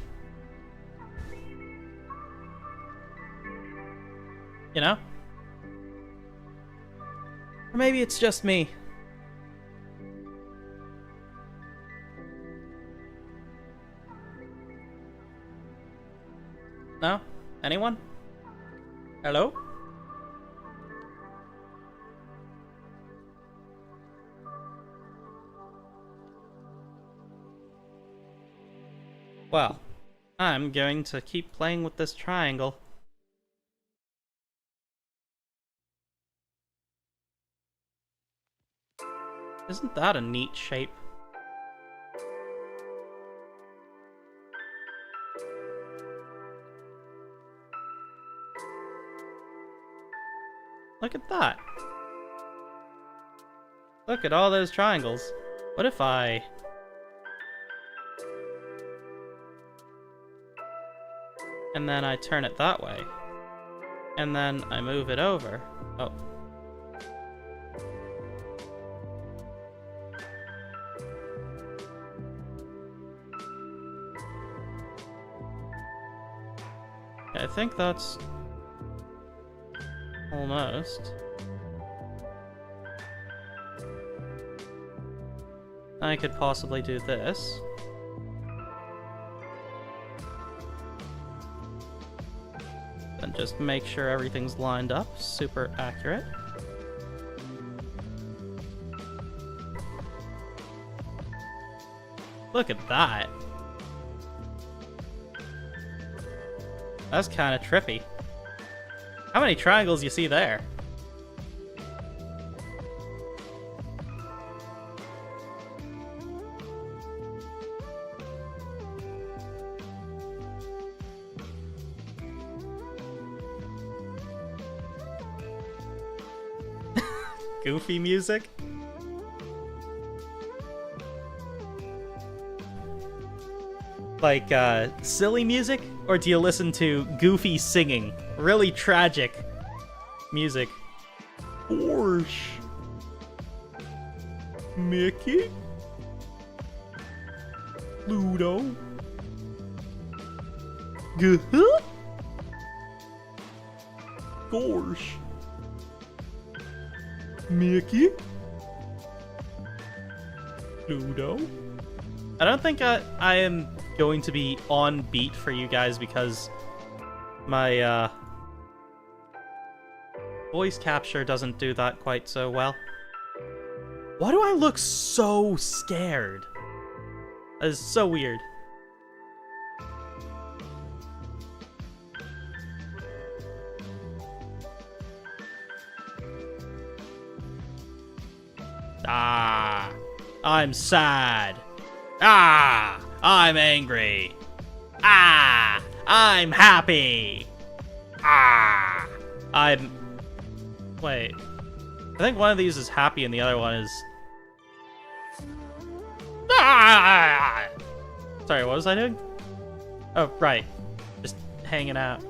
[SPEAKER 1] You know? Or maybe it's just me. No? Anyone? Hello? Well, I'm going to keep playing with this triangle. Isn't that a neat shape? Look at that. Look at all those triangles. What if I... and then I turn it that way. And then I move it over. Oh. I think that's almost. I could possibly do this. And just make sure everything's lined up, super accurate. Look at that. That's kind of trippy. How many triangles you see there? Goofy music? Like, silly music? Or do you listen to goofy singing? Really tragic music. Porsche. Mickey? Pluto? Gah-huh?
[SPEAKER 2] Gosh. Mickey? Pluto?
[SPEAKER 1] I don't think I am going to be on beat for you guys because my voice capture doesn't do that quite so well. Why do I look so scared? That is so weird. Ah, I'm sad. Ah, I'm angry. Ah, I'm happy. Ah, Wait. I think one of these is happy and the other one is... Ah! Sorry, what was I doing? Oh, right. Just hanging out.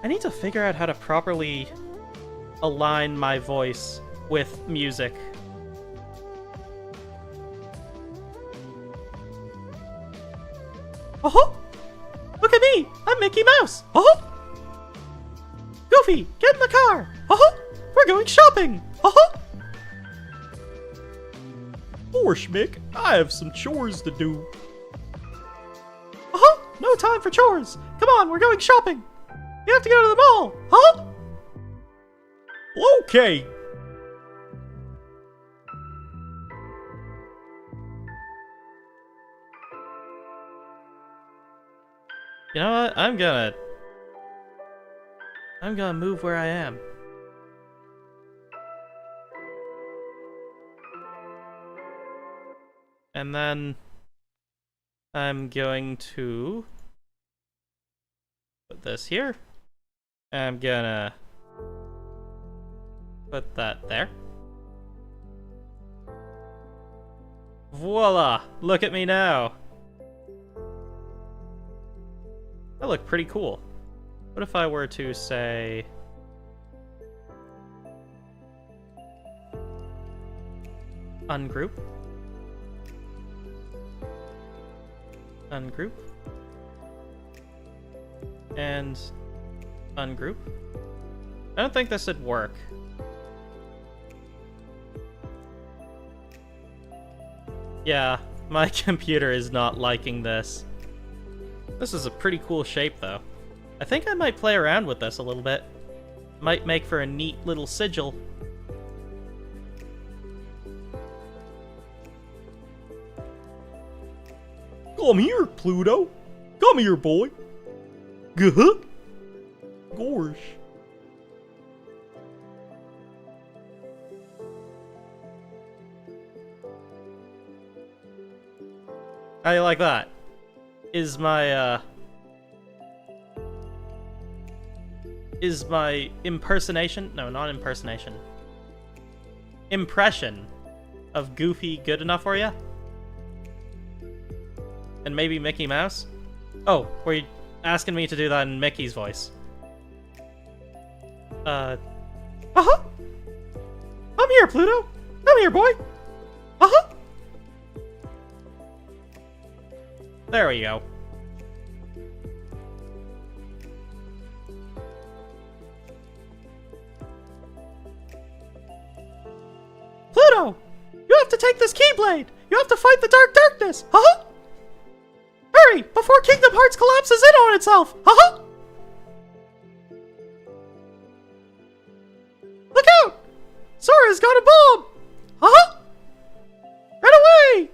[SPEAKER 1] I need to figure out how to properly align my voice with music. Oh! Look at me! I'm Mickey Mouse! Oh! Goofy, get in the car! Oh! We're going shopping! Oh!
[SPEAKER 2] Gosh, Mick, I have some chores to do.
[SPEAKER 1] Oh! No time for chores! Come on, we're going shopping! You have to go to the mall! Oh!
[SPEAKER 2] Okay.
[SPEAKER 1] You know what? I'm gonna move where I am. And then I'm going to put this here. I'm gonna put that there. Voila! Look at me now. I look pretty cool. What if I were to say... ungroup? Ungroup. And ungroup. I don't think this would work. Yeah, my computer is not liking this. This is a pretty cool shape, though. I think I might play around with this a little bit. Might make for a neat little sigil.
[SPEAKER 2] Come here, Pluto. Come here, boy. Guh. Gosh.
[SPEAKER 1] How do you like that? Is my impersonation? No, not impersonation. Impression of Goofy good enough for you? And maybe Mickey Mouse? Oh, were you asking me to do that in Mickey's voice? Uh-huh! I'm here, Pluto! Come here, boy! Uh-huh! There we go. Pluto! You have to take this Keyblade! You have to fight the Dark Darkness! Huh? Hurry! Before Kingdom Hearts collapses in on itself! Huh? Look out! Sora's got a bomb! Huh? Run away!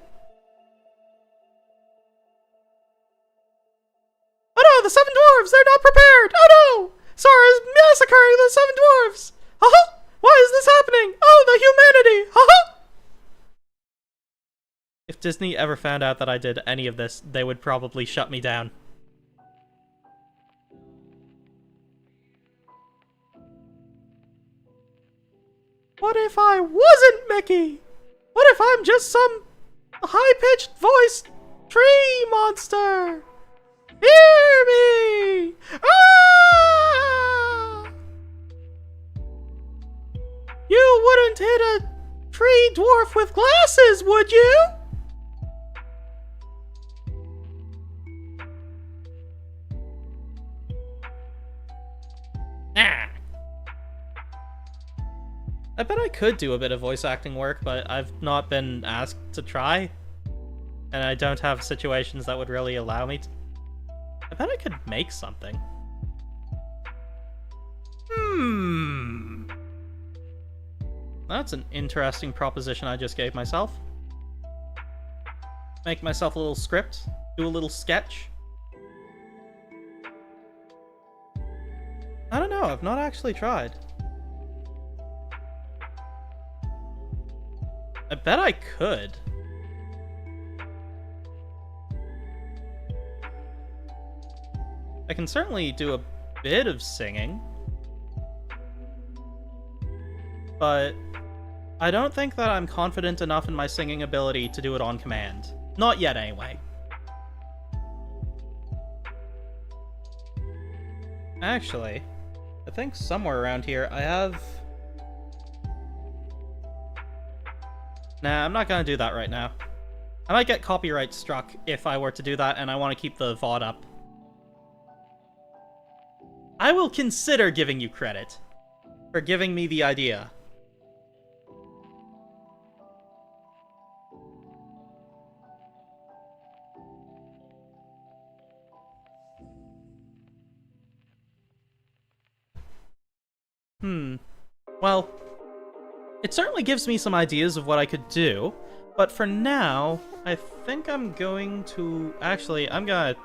[SPEAKER 1] Oh no, the Seven Dwarves! They're not prepared! Oh no! Sora's massacring the Seven Dwarves! Huh? Why is this happening? Oh, the humanity! Huh? If Disney ever found out that I did any of this, they would probably shut me down. What if I wasn't Mickey? What if I'm just some high-pitched voiced tree monster? Hear me! Ah! You wouldn't hit a tree dwarf with glasses, would you? I bet I could do a bit of voice acting work, but I've not been asked to try. And I don't have situations that would really allow me to. I bet I could make something. That's an interesting proposition I just gave myself. Make myself a little script, do a little sketch. I don't know, I've not actually tried. I bet I could. I can certainly do a bit of singing. But I don't think that I'm confident enough in my singing ability to do it on command. Not yet, anyway. Actually, I think somewhere around here I have... Nah, I'm not gonna do that right now. I might get copyright struck if I were to do that, and I want to keep the VOD up. I will consider giving you credit for giving me the idea. Well, it certainly gives me some ideas of what I could do, but for now, I think I'm going to... Actually, I'm gonna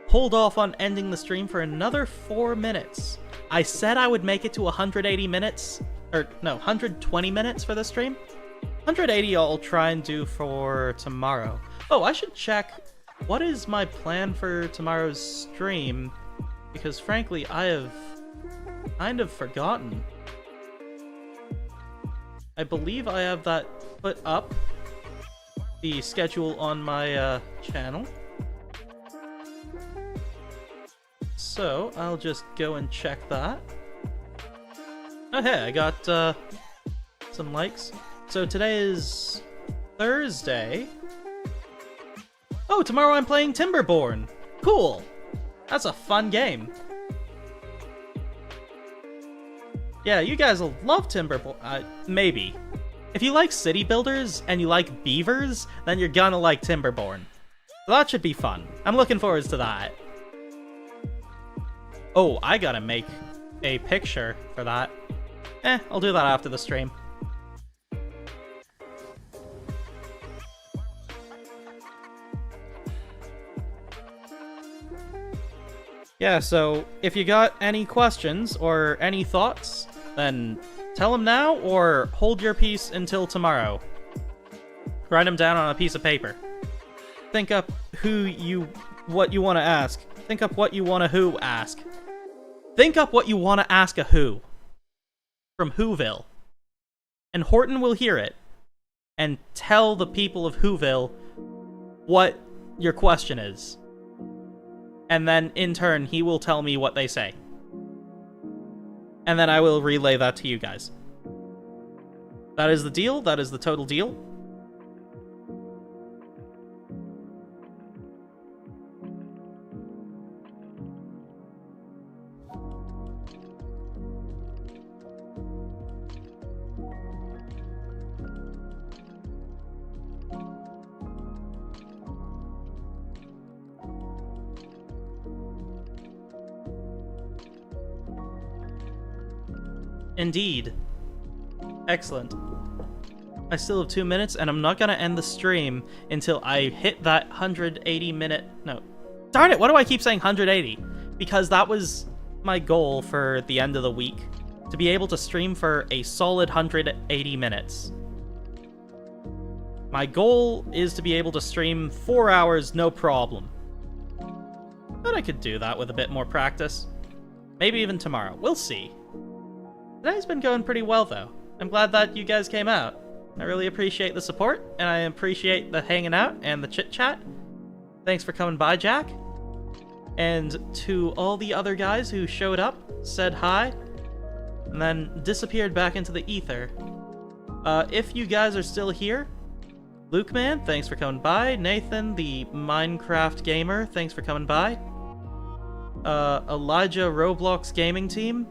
[SPEAKER 1] hold off on ending the stream for another 4 minutes. I said I would make it to 180 minutes, or no, 120 minutes for this stream. 180 I'll try and do for tomorrow. Oh, I should check what is my plan for tomorrow's stream, because frankly, I have kind of forgotten. I believe I have that put up, the schedule on my channel. So, I'll just go and check that. Oh hey, I got some likes. So today is Thursday. Oh, tomorrow I'm playing Timberborn. Cool! That's a fun game. Yeah, you guys will love Timberborn. Maybe. If you like city builders and you like beavers, then you're gonna like Timberborn. So that should be fun. I'm looking forward to that. Oh, I gotta make a picture for that. I'll do that after the stream. Yeah, so if you got any questions or any thoughts, then tell them now or hold your peace until tomorrow. Write them down on a piece of paper. Think up what you want to ask. Think up what you want to who ask. Think up what you want to ask a who. From Whoville. And Horton will hear it. And tell the people of Whoville what your question is. And then, in turn, he will tell me what they say. And then I will relay that to you guys. That is the deal. That is the total deal. Indeed. Excellent. I still have 2 minutes, and I'm not gonna end the stream until I hit that 180 minute... No. Darn it, why do I keep saying 180? Because that was my goal for the end of the week. To be able to stream for a solid 180 minutes. My goal is to be able to stream 4 hours, no problem. But I could do that with a bit more practice. Maybe even tomorrow. We'll see. Today's been going pretty well, though. I'm glad that you guys came out. I really appreciate the support, and I appreciate the hanging out and the chit-chat. Thanks for coming by, Jack. And to all the other guys who showed up, said hi, and then disappeared back into the ether. If you guys are still here, Luke Man, thanks for coming by. Nathan, the Minecraft gamer, thanks for coming by. Elijah Roblox Gaming Team,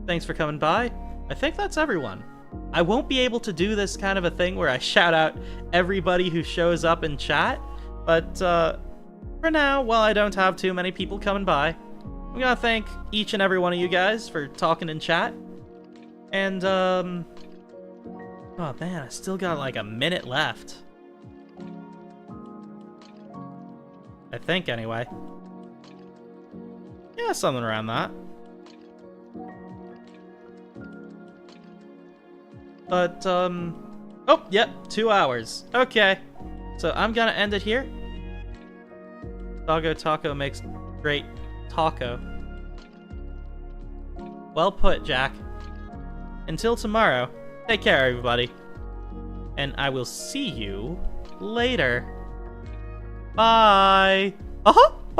[SPEAKER 1] thanks for coming by. I think that's everyone. I won't be able to do this kind of a thing where I shout out everybody who shows up in chat, but for now, while I don't have too many people coming by, I'm gonna thank each and every one of you guys for talking in chat. And, oh man, I still got like a minute left. I think, anyway. Yeah, something around that. But, oh, yep, 2 hours. Okay. So I'm gonna end it here. Doggo Taco makes great taco. Well put, Jack. Until tomorrow, take care, everybody. And I will see you later. Bye. Uh-huh.